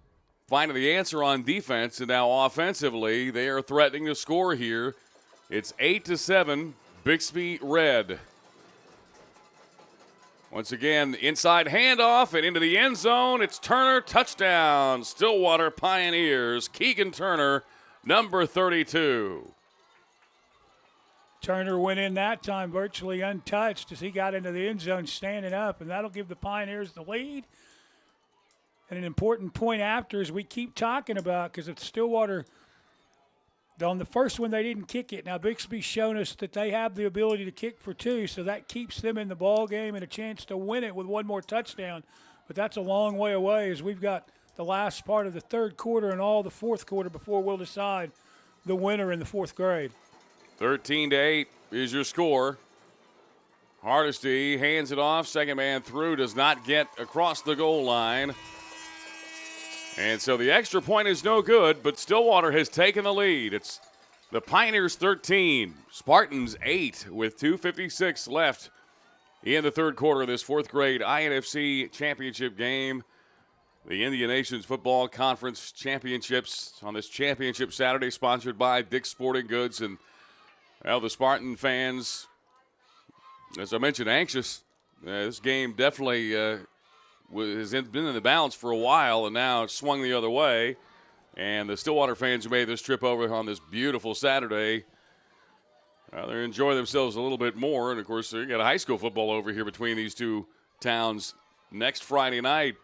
finding the answer on defense, and now offensively they are threatening to score here. It's 8-7, Bixby Red. Once again, inside handoff and into the end zone. It's Turner, touchdown, Stillwater Pioneers. Keegan Turner, number 32. Turner went in that time virtually untouched as he got into the end zone standing up, and that'll give the Pioneers the lead. And an important point after, as we keep talking about, because it's Stillwater, on the first one they didn't kick it. Now Bixby's shown us that they have the ability to kick for 2, so that keeps them in the ball game and a chance to win it with one more touchdown. But that's a long way away as we've got the last part of the third quarter and all the fourth quarter before we'll decide the winner in the fourth grade. 13-8 is your score. Hardesty hands it off. Second man through, does not get across the goal line. And so the extra point is no good, but Stillwater has taken the lead. It's the Pioneers 13, Spartans 8 with 2:56 left in the third quarter of this fourth grade INFC championship game. The Indian Nations Football Conference Championships on this championship Saturday, sponsored by Dick's Sporting Goods. And the Spartan fans, as I mentioned, anxious. This game definitely has been in the balance for a while, and now it's swung the other way. And the Stillwater fans who made this trip over on this beautiful Saturday, they're enjoying themselves a little bit more. And, of course, you got a high school football over here between these two towns next Friday night.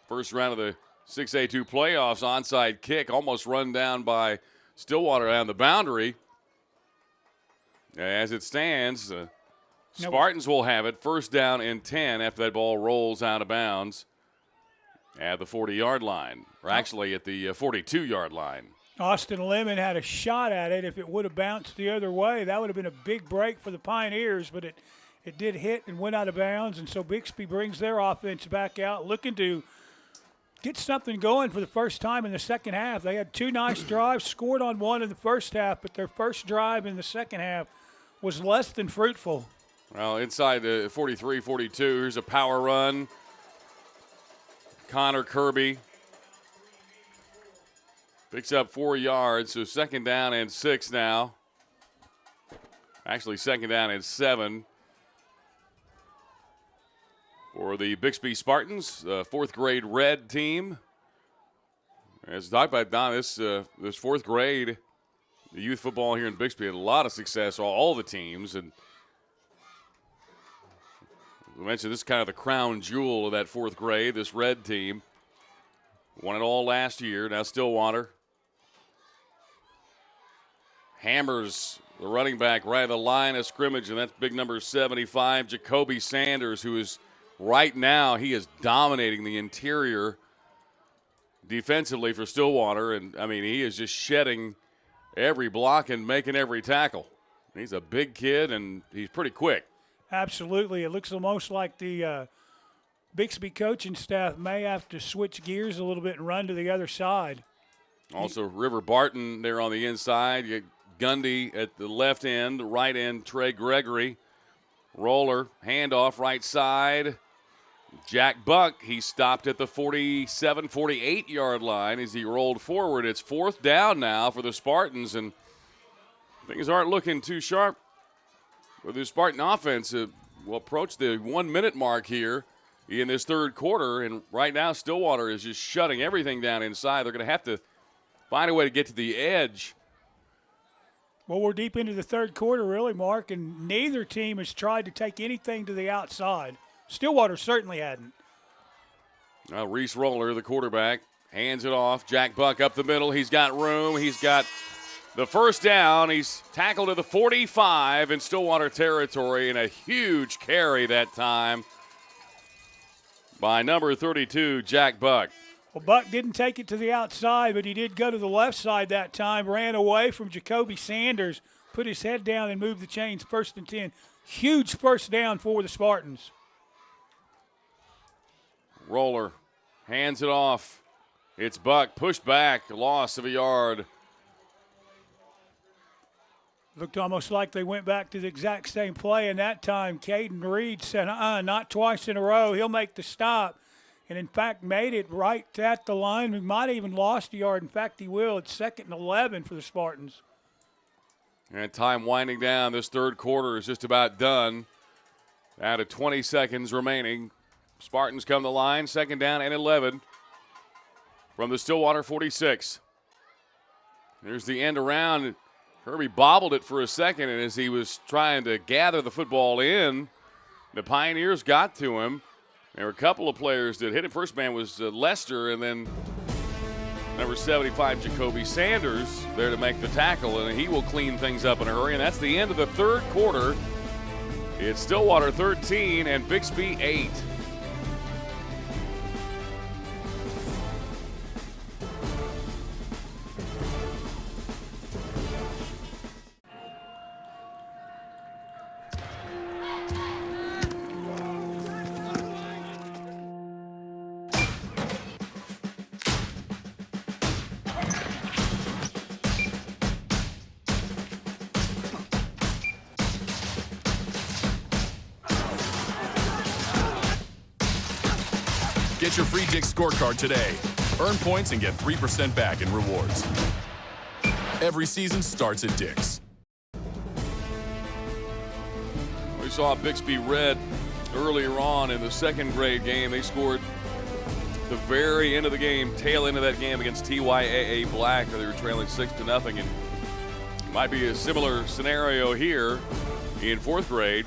First round of the 6A2 playoffs, onside kick, almost run down by Stillwater on the boundary. As it stands, Spartans will have it first down and 10 after that ball rolls out of bounds at the 40-yard line, or actually at the 42-yard line. Austin Lemon had a shot at it. If it would have bounced the other way, that would have been a big break for the Pioneers, but it did hit and went out of bounds, and so Bixby brings their offense back out, looking to get something going for the first time in the second half. They had 2 nice drives, scored on one in the first half, but their first drive in the second half was less than fruitful. Well, inside the 43-42, here's a power run. Connor Kirby picks up 4 yards, so second down and 6 now. Actually, second down and 7 for the Bixby Spartans, fourth grade red team. As talked about, Don, this fourth grade, the youth football here in Bixby had a lot of success, all the teams. And we mentioned this is kind of the crown jewel of that fourth grade, this red team. Won it all last year. Now Stillwater hammers the running back right at the line of scrimmage, and that's big number 75, Jacoby Sanders, who is right now, he is dominating the interior defensively for Stillwater. And, I mean, he is just shedding every block and making every tackle. He's a big kid, and he's pretty quick. Absolutely. It looks almost like the Bixby coaching staff may have to switch gears a little bit and run to the other side. Also, River Barton there on the inside. You get Gundy at the left end, the right end, Trey Gregory. Roller, handoff right side. Jack Buck, he stopped at the 47, 48-yard line as he rolled forward. It's fourth down now for the Spartans, and things aren't looking too sharp. But the Spartan offense will approach the 1 minute mark here in this third quarter. And right now, Stillwater is just shutting everything down inside. They're going to have to find a way to get to the edge. Well, we're deep into the third quarter, really, Mark, and neither team has tried to take anything to the outside. Stillwater certainly hadn't. Now Reese Roller, the quarterback, hands it off. Jack Buck up the middle. He's got room. He's got the first down. He's tackled to the 45 in Stillwater territory, and a huge carry that time by number 32, Jack Buck. Well, Buck didn't take it to the outside, but he did go to the left side that time, ran away from Jacoby Sanders, put his head down and moved the chains, 1st and 10. Huge first down for the Spartans. Roller hands it off. It's Buck, pushed back, loss of a yard. Looked almost like they went back to the exact same play, and that time Caden Reed said, not twice in a row. He'll make the stop. And, in fact, made it right at the line. We might have even lost a yard. In fact, he will. It's 2nd and 11 for the Spartans. And time winding down. This third quarter is just about done. Out of 20 seconds remaining. Spartans come to the line. 2nd down and 11 from the Stillwater 46. There's the end around. Kirby bobbled it for a second, and as he was trying to gather the football in, the Pioneers got to him. There were a couple of players that hit him. First man was Lester, and then number 75, Jacoby Sanders, there to make the tackle, and he will clean things up in a hurry. And that's the end of the third quarter. It's Stillwater 13 and Bixby 8. Get your free Dick's scorecard today. Earn points and get 3% back in rewards. Every season starts at Dick's. We saw Bixby Red earlier on in the 2nd grade game. They scored the very end of the game, tail end of that game against TYAA Black. They were trailing 6-0, and it might be a similar scenario here in 4th grade.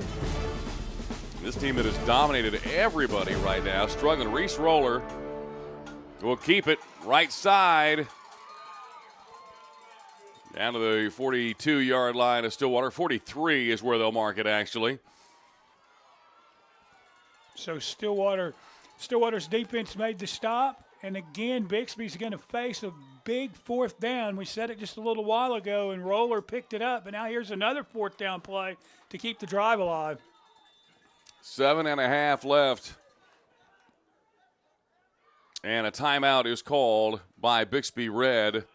This team that has dominated everybody right now, struggling. Reese Roller will keep it right side down to the 42-yard line of Stillwater. 43 is where they'll mark it, actually. So Stillwater's defense made the stop, and again, Bixby's going to face a big 4th down. We said it just a little while ago, and Roller picked it up, and now here's another 4th down play to keep the drive alive. 7.5 left. And a timeout is called by Bixby Red.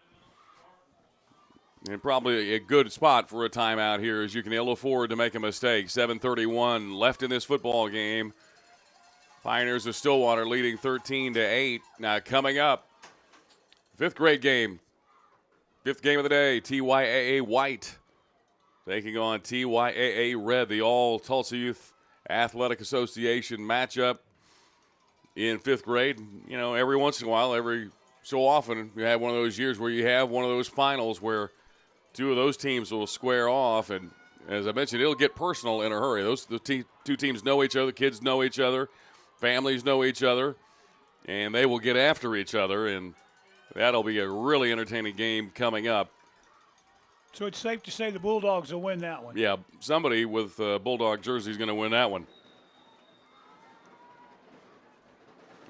And probably a good spot for a timeout here, as you can ill afford to make a mistake. 7:31 left in this football game. Pioneers of Stillwater leading 13-8. Now coming up, 5th grade game. 5th game of the day, TYAA White taking on TYAA Red, the all Tulsa Youth Athletic Association matchup in 5th grade. You know, every once in a while, every so often, you have one of those years where you have one of those finals where 2 of those teams will square off. And as I mentioned, it'll get personal in a hurry. The 2 teams know each other, kids know each other, families know each other, and they will get after each other. And that'll be a really entertaining game coming up. So it's safe to say the Bulldogs will win that one. Yeah, somebody with a Bulldog jersey is going to win that one.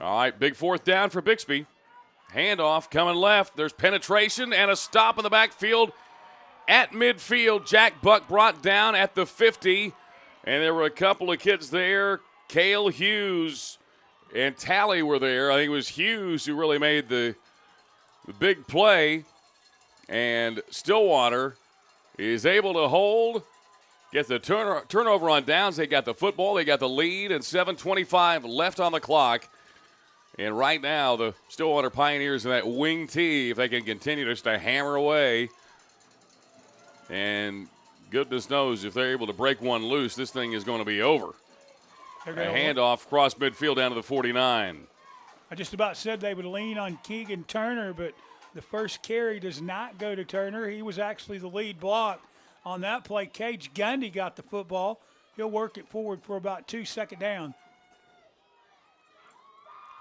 All right, big 4th down for Bixby. Handoff coming left. There's penetration and a stop in the backfield at midfield. Jack Buck brought down at the 50, and there were a couple of kids there. Cale Hughes and Talley were there. I think it was Hughes who really made the big play. And Stillwater is able to hold, get the turnover on downs. They got the football, they got the lead, and 7:25 left on the clock. And right now, the Stillwater Pioneers in that wing tee, if they can continue just to hammer away. And goodness knows if they're able to break one loose, this thing is going to be over. A handoff across midfield down to the 49. I just about said they would lean on Keegan Turner, but the first carry does not go to Turner. He was actually the lead block on that play. Cage Gundy got the football. He'll work it forward for about 2 second down.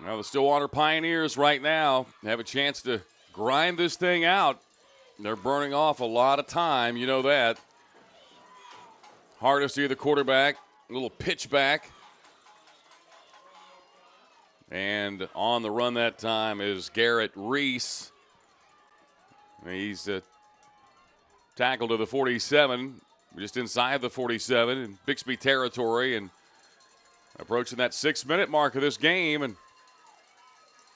Well, the Stillwater Pioneers right now have a chance to grind this thing out. They're burning off a lot of time, you know that. Hard to see the quarterback, a little pitch back. And on the run that time is Garrett Reese. He's tackled to the 47, just inside the 47 in Bixby territory, and approaching that 6-minute mark of this game. And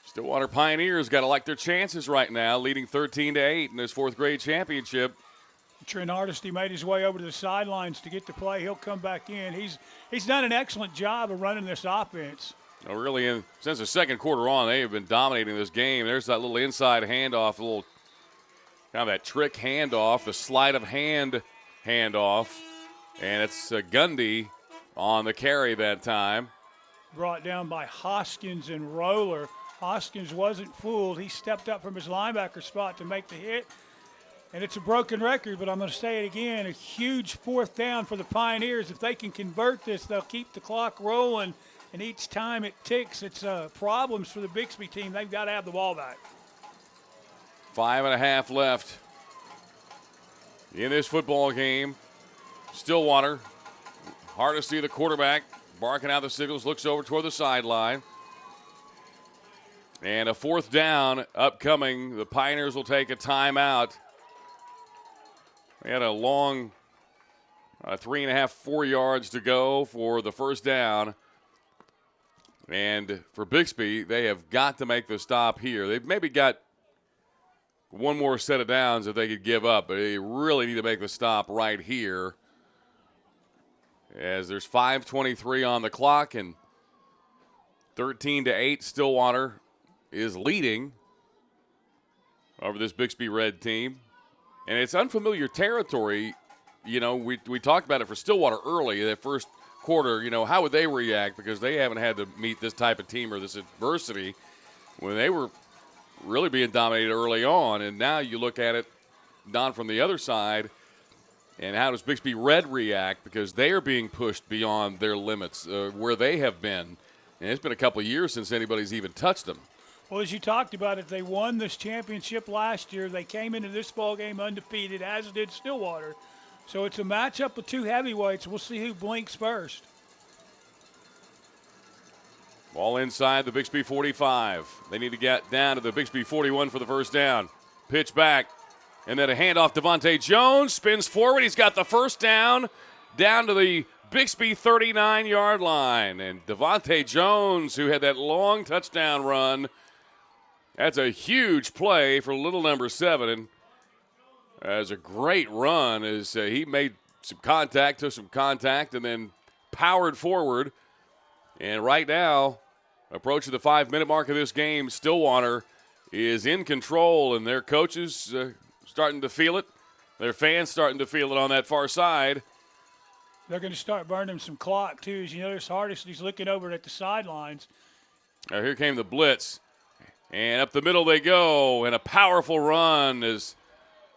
Stillwater Pioneers got to like their chances right now, leading 13-8 in this fourth grade championship. Trent Hardesty made his way over to the sidelines to get the play. He'll come back in. He's done an excellent job of running this offense. Well, really, since the second quarter on, they have been dominating this game. There's that little inside handoff, a little kind of that trick handoff, the sleight of hand handoff, and it's Gundy on the carry that time. Brought down by Hoskins and Roller. Hoskins wasn't fooled. He stepped up from his linebacker spot to make the hit. And it's a broken record, but I'm going to say it again, a huge fourth down for the Pioneers. If they can convert this, they'll keep the clock rolling. And each time it ticks, it's problems for the Bixby team. They've got to have the ball back. 5.5 left in this football game. Stillwater, hard to see the quarterback, barking out the signals, looks over toward the sideline. And a fourth down upcoming. The Pioneers will take a timeout. They had a long 3.5, 4 yards to go for the first down. And for Bixby, they have got to make the stop here. They've maybe got one more set of downs that they could give up, but they really need to make the stop right here. As there's 5:23 on the clock, and 13-8, Stillwater is leading over this Bixby Red team. And it's unfamiliar territory. You know, we talked about it for Stillwater early, that first quarter. You know, how would they react? Because they haven't had to meet this type of team or this adversity when they were really being dominated early on. And now you look at it, Don, from the other side, and how does Bixby Red react? Because they are being pushed beyond their limits where they have been. And it's been a couple of years since anybody's even touched them. Well, as you talked about, if they won this championship last year, they came into this ball game undefeated, as did Stillwater. So it's a matchup of two heavyweights. We'll see who blinks first. Ball inside the Bixby 45. They need to get down to the Bixby 41 for the first down. Pitch back, and then a handoff. Devontae Jones spins forward. He's got the first down to the Bixby 39-yard line. And Devontae Jones, who had that long touchdown run, that's a huge play for little number 7. And as a great run as he made some contact, took some contact, and then powered forward. And right now, approaching the 5-minute mark of this game, Stillwater is in control, and their coaches starting to feel it. Their fans starting to feel it on that far side. They're going to start burning some clock, too. As you notice, Hardesty's looking over at the sidelines. Now here came the blitz. And up the middle they go, and a powerful run as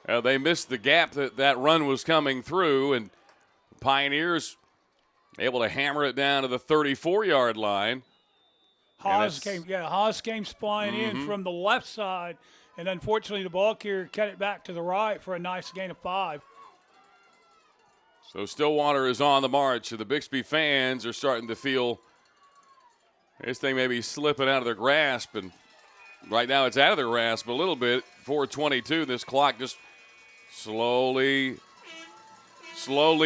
they missed the gap that run was coming through, and Pioneers able to hammer it down to the 34-yard line. Haas came flying in from the left side, and unfortunately the ball carrier cut it back to the right for a nice gain of 5. So Stillwater is on the march, and the Bixby fans are starting to feel this thing may be slipping out of their grasp, and right now it's out of their grasp a little bit. 4:22, this clock just slowly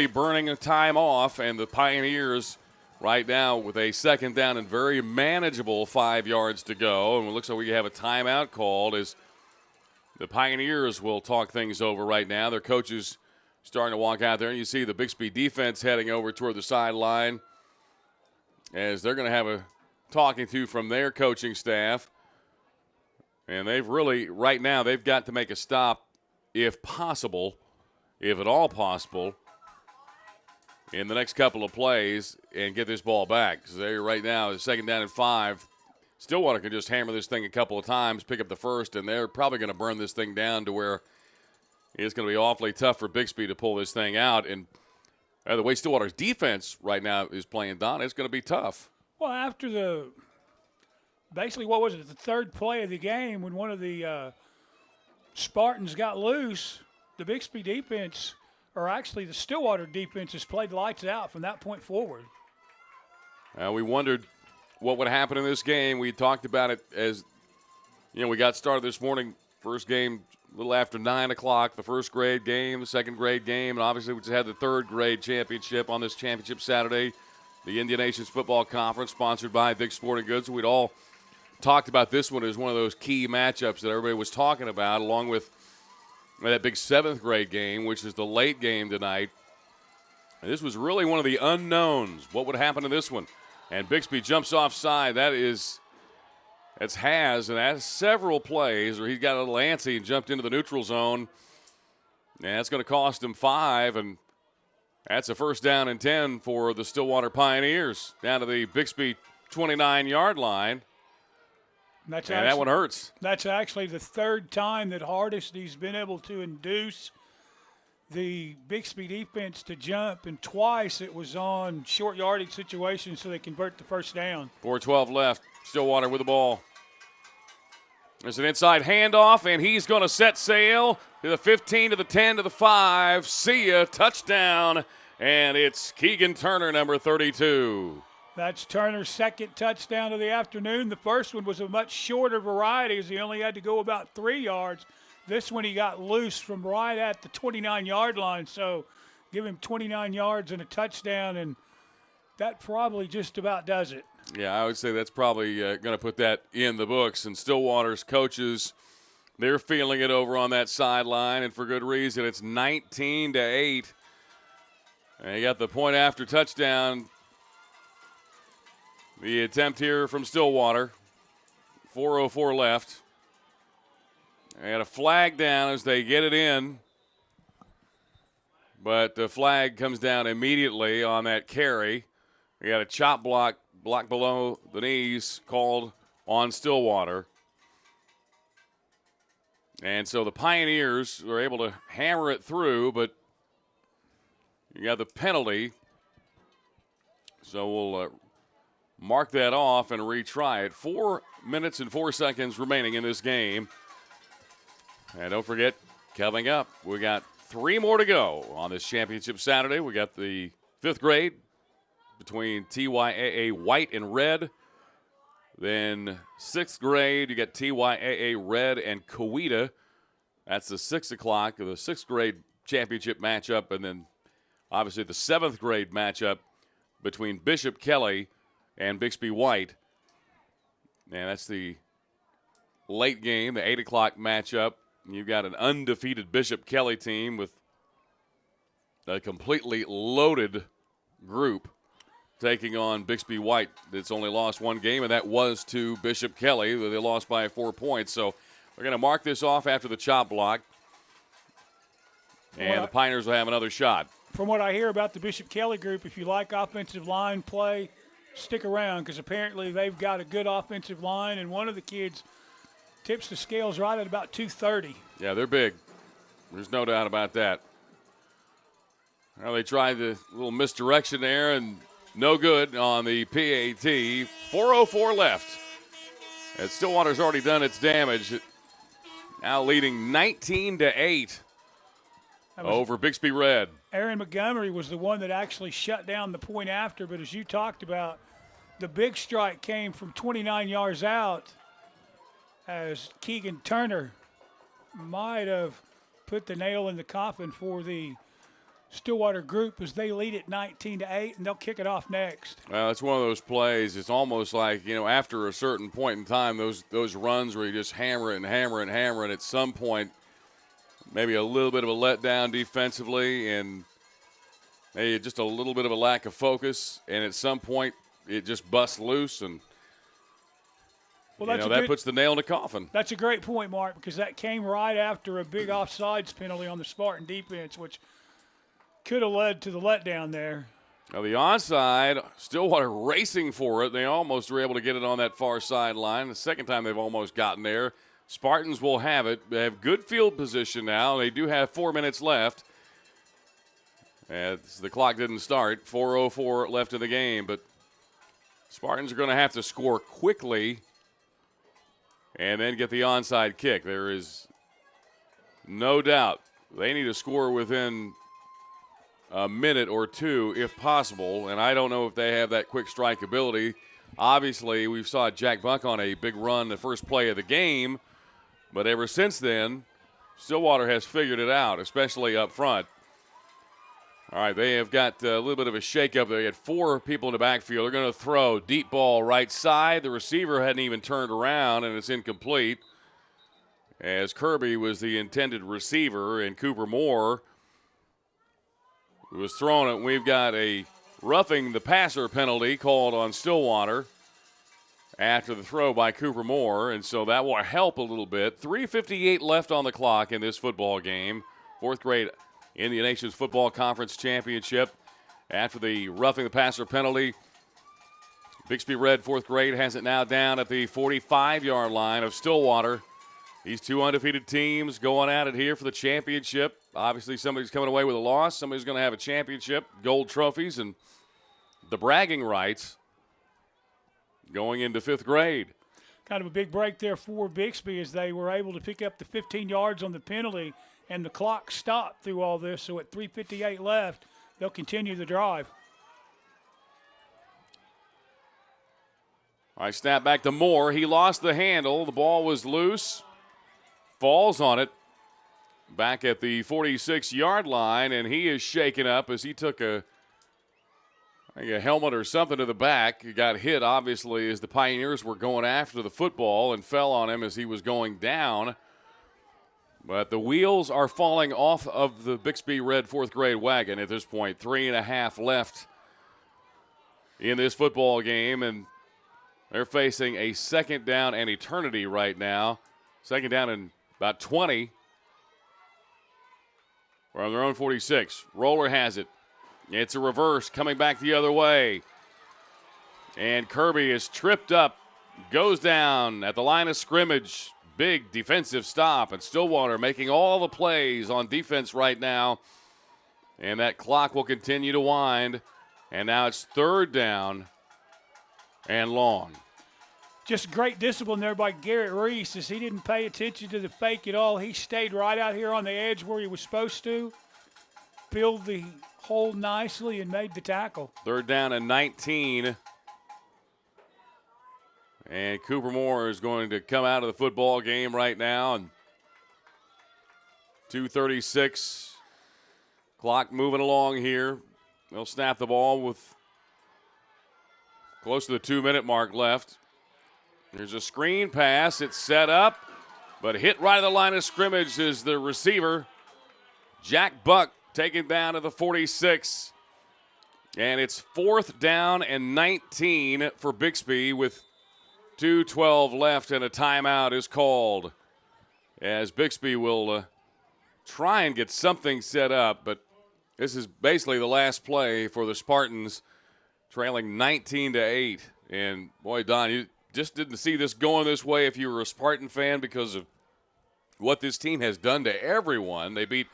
burning the time off, and the Pioneers right now with a second down and very manageable 5 yards to go. And it looks like we have a timeout called as the Pioneers will talk things over right now. Their coaches starting to walk out there, and you see the Bixby defense heading over toward the sideline as they're going to have a talking to from their coaching staff. And they've really, right now, they've got to make a stop if possible, if at all possible. in the next couple of plays and get this ball back. So there right now is 2nd down and 5. Stillwater can just hammer this thing a couple of times, pick up the first, and they're probably going to burn this thing down to where it's going to be awfully tough for Bixby to pull this thing out. And the way Stillwater's defense right now is playing, Don, it's going to be tough. Well, after basically, what was it, the third play of the game when one of the Spartans got loose, the Bixby defense, or actually the Stillwater defense, has played lights out from that point forward. We wondered what would happen in this game. We talked about it as, we got started this morning. First game a little after 9 o'clock, the first grade game, the second grade game, and obviously we just had the third grade championship on this championship Saturday, the Indian Nations Football Conference, sponsored by Dick's Sporting Goods. We'd all talked about this one as one of those key matchups that everybody was talking about, along with that big 7th grade game, which is the late game tonight. And this was really one of the unknowns. What would happen in this one? And Bixby jumps offside. That's has several plays where he's got a little antsy and jumped into the neutral zone. And that's going to cost him 5, and that's a 1st down and 10 for the Stillwater Pioneers down to the Bixby 29-yard line. And that one hurts. That's actually the third time that Hardesty's been able to induce the Bixby defense to jump, and twice it was on short yardage situations so they convert the 1st down. 4:12 left. Stillwater with the ball. There's an inside handoff, and he's going to set sail to the 15, to the 10, to the 5. See ya, touchdown. And it's Keegan Turner, number 32. That's Turner's 2nd touchdown of the afternoon. The first one was a much shorter variety, as he only had to go about 3 yards. This one he got loose from right at the 29-yard line, so give him 29 yards and a touchdown, and that probably just about does it. Yeah, I would say that's probably going to put that in the books. And Stillwater's coaches, they're feeling it over on that sideline, and for good reason. It's 19-8. And you got the point after touchdown. The attempt here from Stillwater. 4:04 left. They had a flag down as they get it in. But the flag comes down immediately on that carry. We got a chop block below the knees called on Stillwater. And so the Pioneers were able to hammer it through, but you got the penalty. So we'll mark that off and retry it. 4 minutes and 4 seconds remaining in this game. And don't forget, coming up, we got 3 more to go on this championship Saturday. We got the 5th grade between TYAA White and Red. Then 6th grade, you got TYAA Red and Coweta. That's the 6 o'clock of the 6th grade championship matchup. And then obviously the 7th grade matchup between Bishop Kelly and Bixby White. And that's the late game, the 8 o'clock matchup. You've got an undefeated Bishop Kelly team with a completely loaded group taking on Bixby White that's only lost 1 game, and that was to Bishop Kelly. They lost by 4 points. So we're going to mark this off after the chop block, and the Pioneers will have another shot. From what I hear about the Bishop Kelly group, if you like offensive line play, stick around, because apparently they've got a good offensive line, and one of the kids tips the scales right at about 230. Yeah, they're big. There's no doubt about that. Well, they tried the little misdirection there, and no good on the PAT. 4:04 left. And Stillwater's already done its damage. Now leading 19-8 over Bixby Red. Aaron Montgomery was the one that actually shut down the point after, but as you talked about, the big strike came from 29 yards out, as Keegan Turner might have put the nail in the coffin for the Stillwater group as they lead it 19-8, and they'll kick it off next. Well, it's one of those plays. It's almost like, after a certain point in time, those runs where you just hammer it and hammer it and hammer it, at some point, maybe a little bit of a letdown defensively and maybe just a little bit of a lack of focus, and at some point it just busts loose, and that puts the nail in the coffin. That's a great point, Mark, because that came right after a big offsides penalty on the Spartan defense, which could have led to the letdown there. Now the onside, Stillwater racing for it. They almost were able to get it on that far sideline. The second time they've almost gotten there. Spartans will have it. They have good field position now. They do have 4 minutes left. As the clock didn't start, 4:04 left in the game, but Spartans are going to have to score quickly and then get the onside kick. There is no doubt they need to score within a minute or two if possible, and I don't know if they have that quick strike ability. Obviously, we saw Jack Buck on a big run the first play of the game, but ever since then, Stillwater has figured it out, especially up front. All right, they have got a little bit of a shakeup. They had 4 people in the backfield. They're going to throw deep ball right side. The receiver hadn't even turned around, and it's incomplete, as Kirby was the intended receiver, and Cooper Moore was throwing it. We've got a roughing the passer penalty called on Stillwater after the throw by Cooper Moore, and so that will help a little bit. 3:58 left on the clock in this football game. 4th grade Indian Nations Football Conference Championship. After the roughing the passer penalty, Bixby Red 4th grade has it now down at the 45-yard line of Stillwater. These 2 undefeated teams going at it here for the championship. Obviously, somebody's coming away with a loss. Somebody's going to have a championship, gold trophies, and the bragging rights going into 5th grade. Kind of a big break there for Bixby as they were able to pick up the 15 yards on the penalty, and the clock stopped through all this. So at 3:58 left, they'll continue the drive. All right, snap back to Moore. He lost the handle. The ball was loose. Falls on it. Back at the 46-yard line, and he is shaken up as he took a helmet or something to the back. He got hit, obviously, as the Pioneers were going after the football and fell on him as he was going down. But the wheels are falling off of the Bixby Red 4th grade wagon at this point. 3.5 left in this football game, and they're facing a second down and eternity right now. Second down and about 20. We're on their own 46. Roller has it. It's a reverse coming back the other way. And Kirby is tripped up, goes down at the line of scrimmage. Big defensive stop, and Stillwater making all the plays on defense right now. And that clock will continue to wind. And now it's 3rd down and long. Just great discipline there by Garrett Reese as he didn't pay attention to the fake at all. He stayed right out here on the edge where he was supposed to, filled the hole nicely, and made the tackle. 3rd down and 19. And Cooper Moore is going to come out of the football game right now. And 2:36. Clock moving along here. They'll snap the ball with close to the 2-minute mark left. There's a screen pass. It's set up, but hit right at the line of scrimmage is the receiver. Jack Buck taken down to the 46. And it's 4th down and 19 for Bixby with 2:12 left, and a timeout is called as Bixby will try and get something set up, but this is basically the last play for the Spartans, trailing 19-8. And boy, Don, you just didn't see this going this way if you were a Spartan fan because of what this team has done to everyone. They beat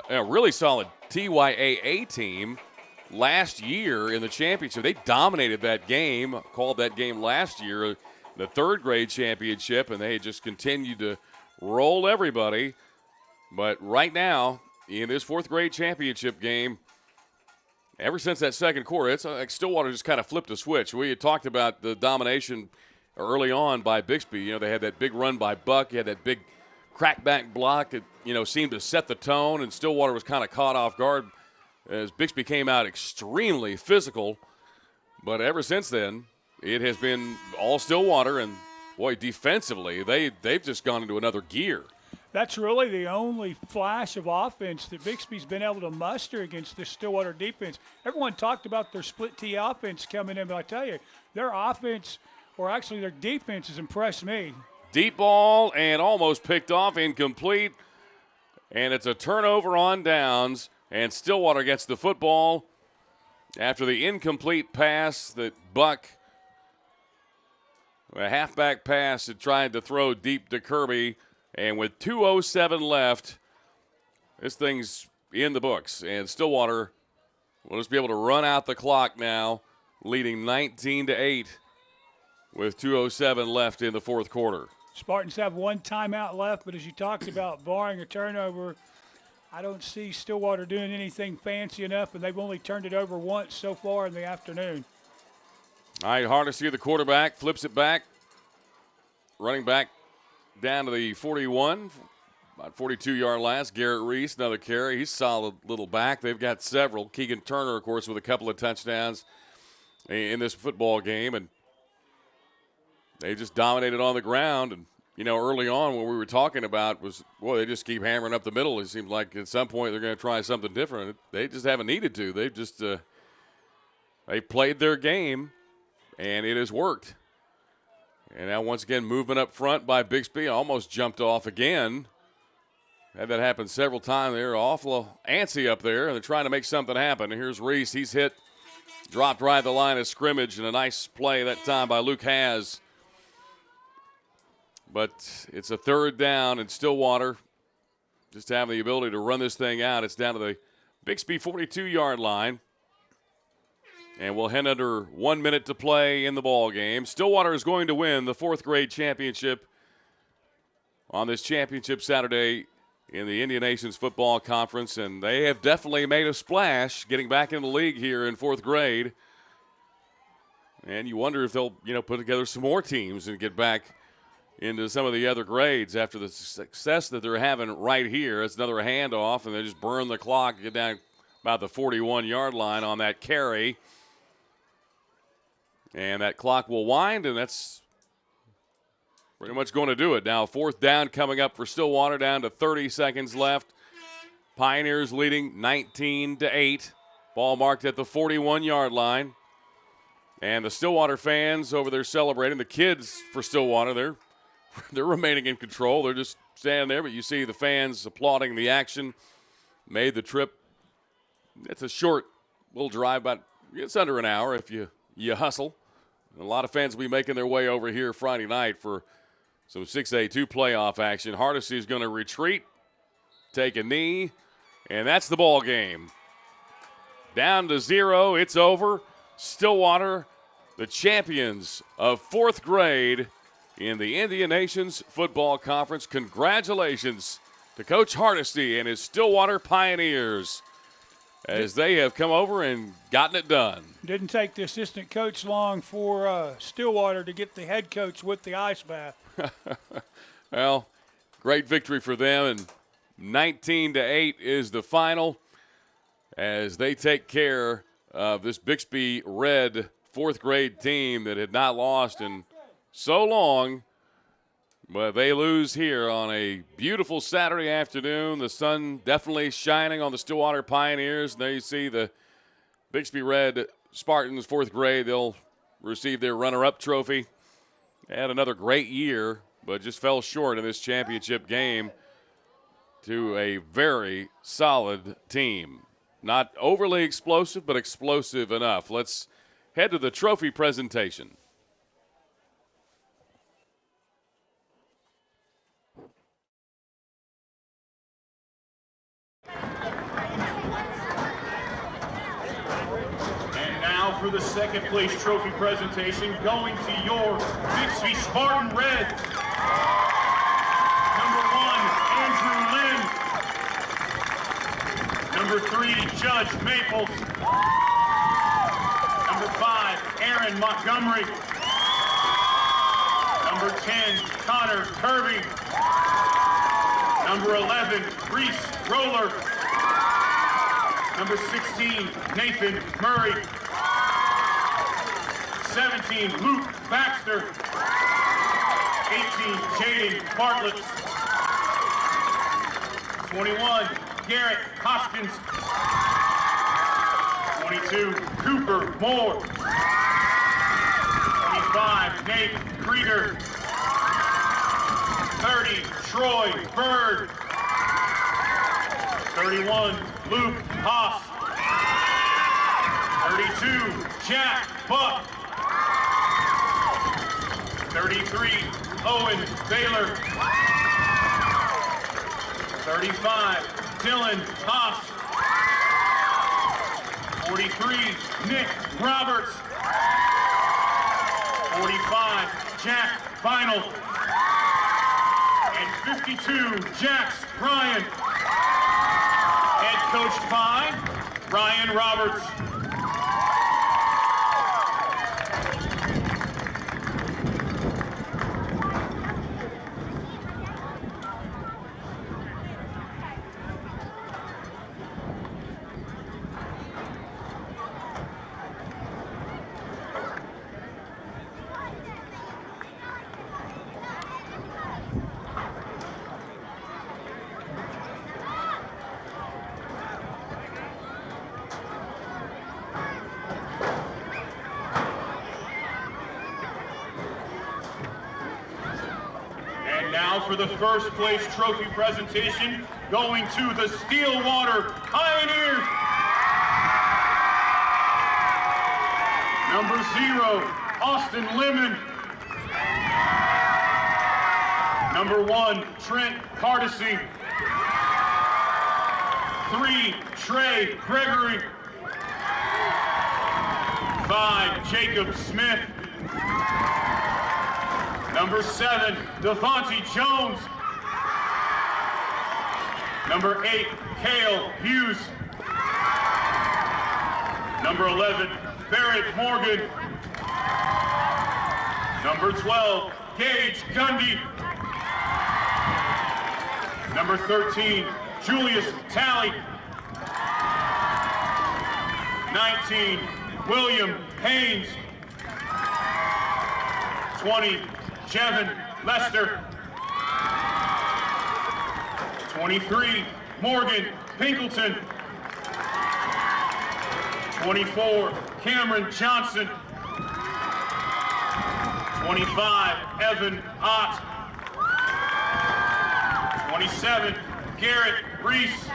a really solid TYAA team last year in the championship. They dominated that game, called that game last year, the 3rd grade championship, and they just continued to roll everybody. But right now, in this 4th grade championship game, ever since that second quarter, it's like Stillwater just kind of flipped a switch. We had talked about the domination early on by Bixby. You know, they had that big run by Buck. You had that big crackback block that, seemed to set the tone, and Stillwater was kind of caught off guard as Bixby came out extremely physical. But ever since then, it has been all Stillwater, and, boy, defensively, they've just gone into another gear. That's really the only flash of offense that Bixby's been able to muster against this Stillwater defense. Everyone talked about their split T offense coming in, but I tell you, their offense, or actually their defense, has impressed me. Deep ball and almost picked off, incomplete. And it's a turnover on downs, and Stillwater gets the football After the incomplete pass that Buck, a halfback pass, had tried to throw deep to Kirby, and with 2:07 left, this thing's in the books. And Stillwater will just be able to run out the clock now, leading 19-8 with 2:07 left in the fourth quarter. Spartans have one timeout left, but as you talked about, barring a turnover, I don't see Stillwater doing anything fancy enough, and they've only turned it over once so far in the afternoon. All right, Hardesty, the quarterback, flips it back. Running back down to the 41, about 42-yard last. Garrett Reese, another carry. He's a solid little back. They've got several. Keegan Turner, of course, with a couple of touchdowns in this football game, and they just dominated on the ground. And, you know, early on when we were talking about was, boy, they just keep hammering up the middle. It seems like at some point they're going to try something different. They just haven't needed to. They've just they played their game, and it has worked. And now once again, movement up front by Bixby. Almost jumped off again. Had that happen several times. They're awful antsy up there, and they're trying to make something happen. And here's Reese. He's hit, dropped right at the line of scrimmage, and a nice play that time by Luke Haas. But it's a third down, and Stillwater just having the ability to run this thing out. It's down to the Bixby 42-yard line. And we'll head under 1 minute to play in the ball game. Stillwater is going to win the fourth grade championship on this championship Saturday in the Indian Nations Football Conference, and they have definitely made a splash getting back in the league here in fourth grade. And you wonder if they'll, put together some more teams and get back into some of the other grades after the success that they're having right here. It's another handoff, and they just burn the clock, get down about the 41-yard line on that carry. And that clock will wind, and that's pretty much going to do it. Now, fourth down coming up for Stillwater, down to 30 seconds left. Pioneers leading 19-8. Ball marked at the 41-yard line. And the Stillwater fans over there celebrating. The kids for Stillwater, they're remaining in control. They're just standing there, but you see the fans applauding the action. Made the trip. It's a short little drive, but it's under an hour if you hustle. And a lot of fans will be making their way over here Friday night for some 6A2 playoff action. Hardesty is going to retreat, take a knee, and that's the ball game. Down to 0, it's over. Stillwater, the champions of fourth grade in the Indian Nations Football Conference. Congratulations to Coach Hardesty and his Stillwater Pioneers, as they have come over and gotten it done. Didn't take the assistant coach long for Stillwater to get the head coach with the ice bath. Well, great victory for them, and 19-8 is the final as they take care of this Bixby Red fourth grade team that had not lost in so long. But they lose here on a beautiful Saturday afternoon. The sun definitely shining on the Stillwater Pioneers. There you see the Bixby Red Spartans, fourth grade. They'll receive their runner-up trophy. They had another great year, but just fell short in this championship game to a very solid team. Not overly explosive, but explosive enough. Let's head to the trophy presentation. For the second place trophy presentation, going to your Bixby Spartan Red. Number 1, Andrew Lynn. Number 3, Judge Maples. Number 5, Aaron Montgomery. Number 10, Connor Kirby. Number 11, Reese Roller. Number 16, Nathan Murray. 17, Luke Baxter. 18, Jaden Bartlett. 21, Garrett Hoskins. 22, Cooper Moore. 25, Nate Krieger. 30, Troy Bird. 31, Luke Haas. 32, Jack Buck. 33, Owen Baylor. 35, Dylan Haas. 43, Nick Roberts. 45, Jack Final. And 52, Jax Ryan. Head coached by Ryan Roberts. Now for the first place trophy presentation, going to the Stillwater Pioneers. Number 0, Austin Lemon. Number 1, Trent Hardesty. 3, Trey Gregory. 5, Jacob Smith. Number 7, Devontae Jones. Number 8, Cale Hughes. Number 11, Barrett Morgan. Number 12, Gage Gundy. Number 13, Julius Talley. 19, William Haynes. 20, Jevin Lester. 23, Morgan Pinkleton. 24, Cameron Johnson. 25, Evan Ott. 27, Garrett Reese.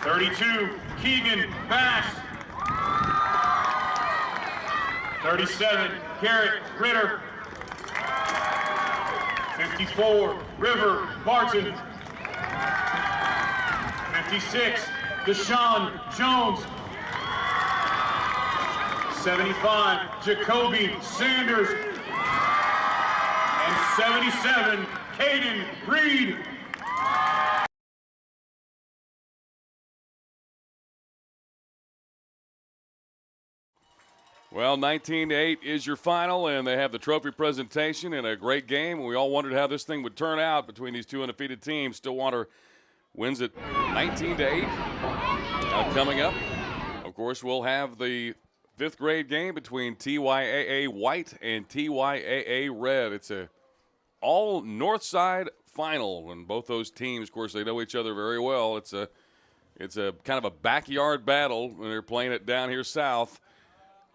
32, Keegan Bass. 37, Garrett Ritter. 54, River Barton. 56, Deshaun Jones. 75, Jacoby Sanders. And 77, Caden Reed. Well, 19-8 is your final, and they have the trophy presentation and a great game. We all wondered how this thing would turn out between these two undefeated teams. Stillwater wins it 19-8. Now coming up, of course, we'll have the 5th grade game between TYAA White and TYAA Red. It's a all north side final, and both those teams, of course, they know each other very well. It's a kind of a backyard battle when they're playing it down here south.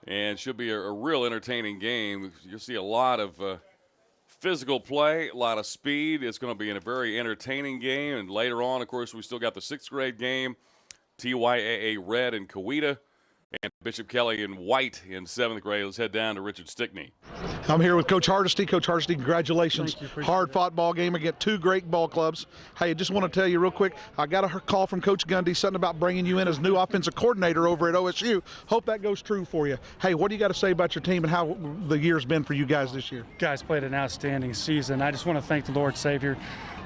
And should be a real entertaining game. You'll see a lot of physical play, a lot of speed. It's going to be a very entertaining game. And later on, of course, we still got the 6th grade game, TYAA Red and Coweta, and Bishop Kelly and White in 7th grade. Let's head down to Richard Stickney. I'm here with Coach Hardesty. Coach Hardesty, congratulations. Hard-fought ball game against 2 great ball clubs. Hey, I just want to tell you real quick, I got a call from Coach Gundy, something about bringing you in as new offensive coordinator over at OSU. Hope that goes true for you. Hey, what do you got to say about your team and how the year's been for you guys this year? Guys played an outstanding season. I just want to thank the Lord Savior,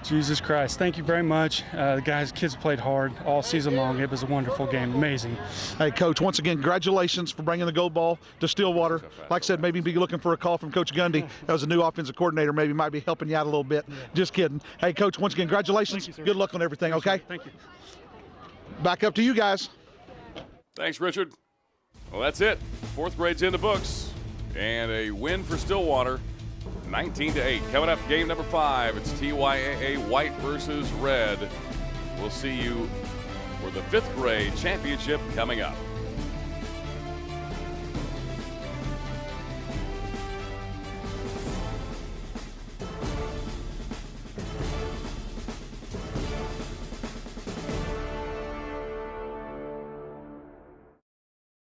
Jesus Christ. Thank you very much. The kids played hard all season long. It was a wonderful game. Amazing. Hey, Coach, once again, congratulations for bringing the gold ball to Stillwater. Like I said, maybe be looking for a call from Coach Gundy. That was a new offensive coordinator. Maybe might be helping you out a little bit. Just kidding. Hey, Coach, once again, congratulations. Good luck on everything, okay? Thank you. Back up to you guys. Thanks, Richard. Well, that's it. 4th grade's in the books. And a win for Stillwater, 19-8. Coming up, game number 5. It's TYAA White versus Red. We'll see you for the 5th grade championship coming up.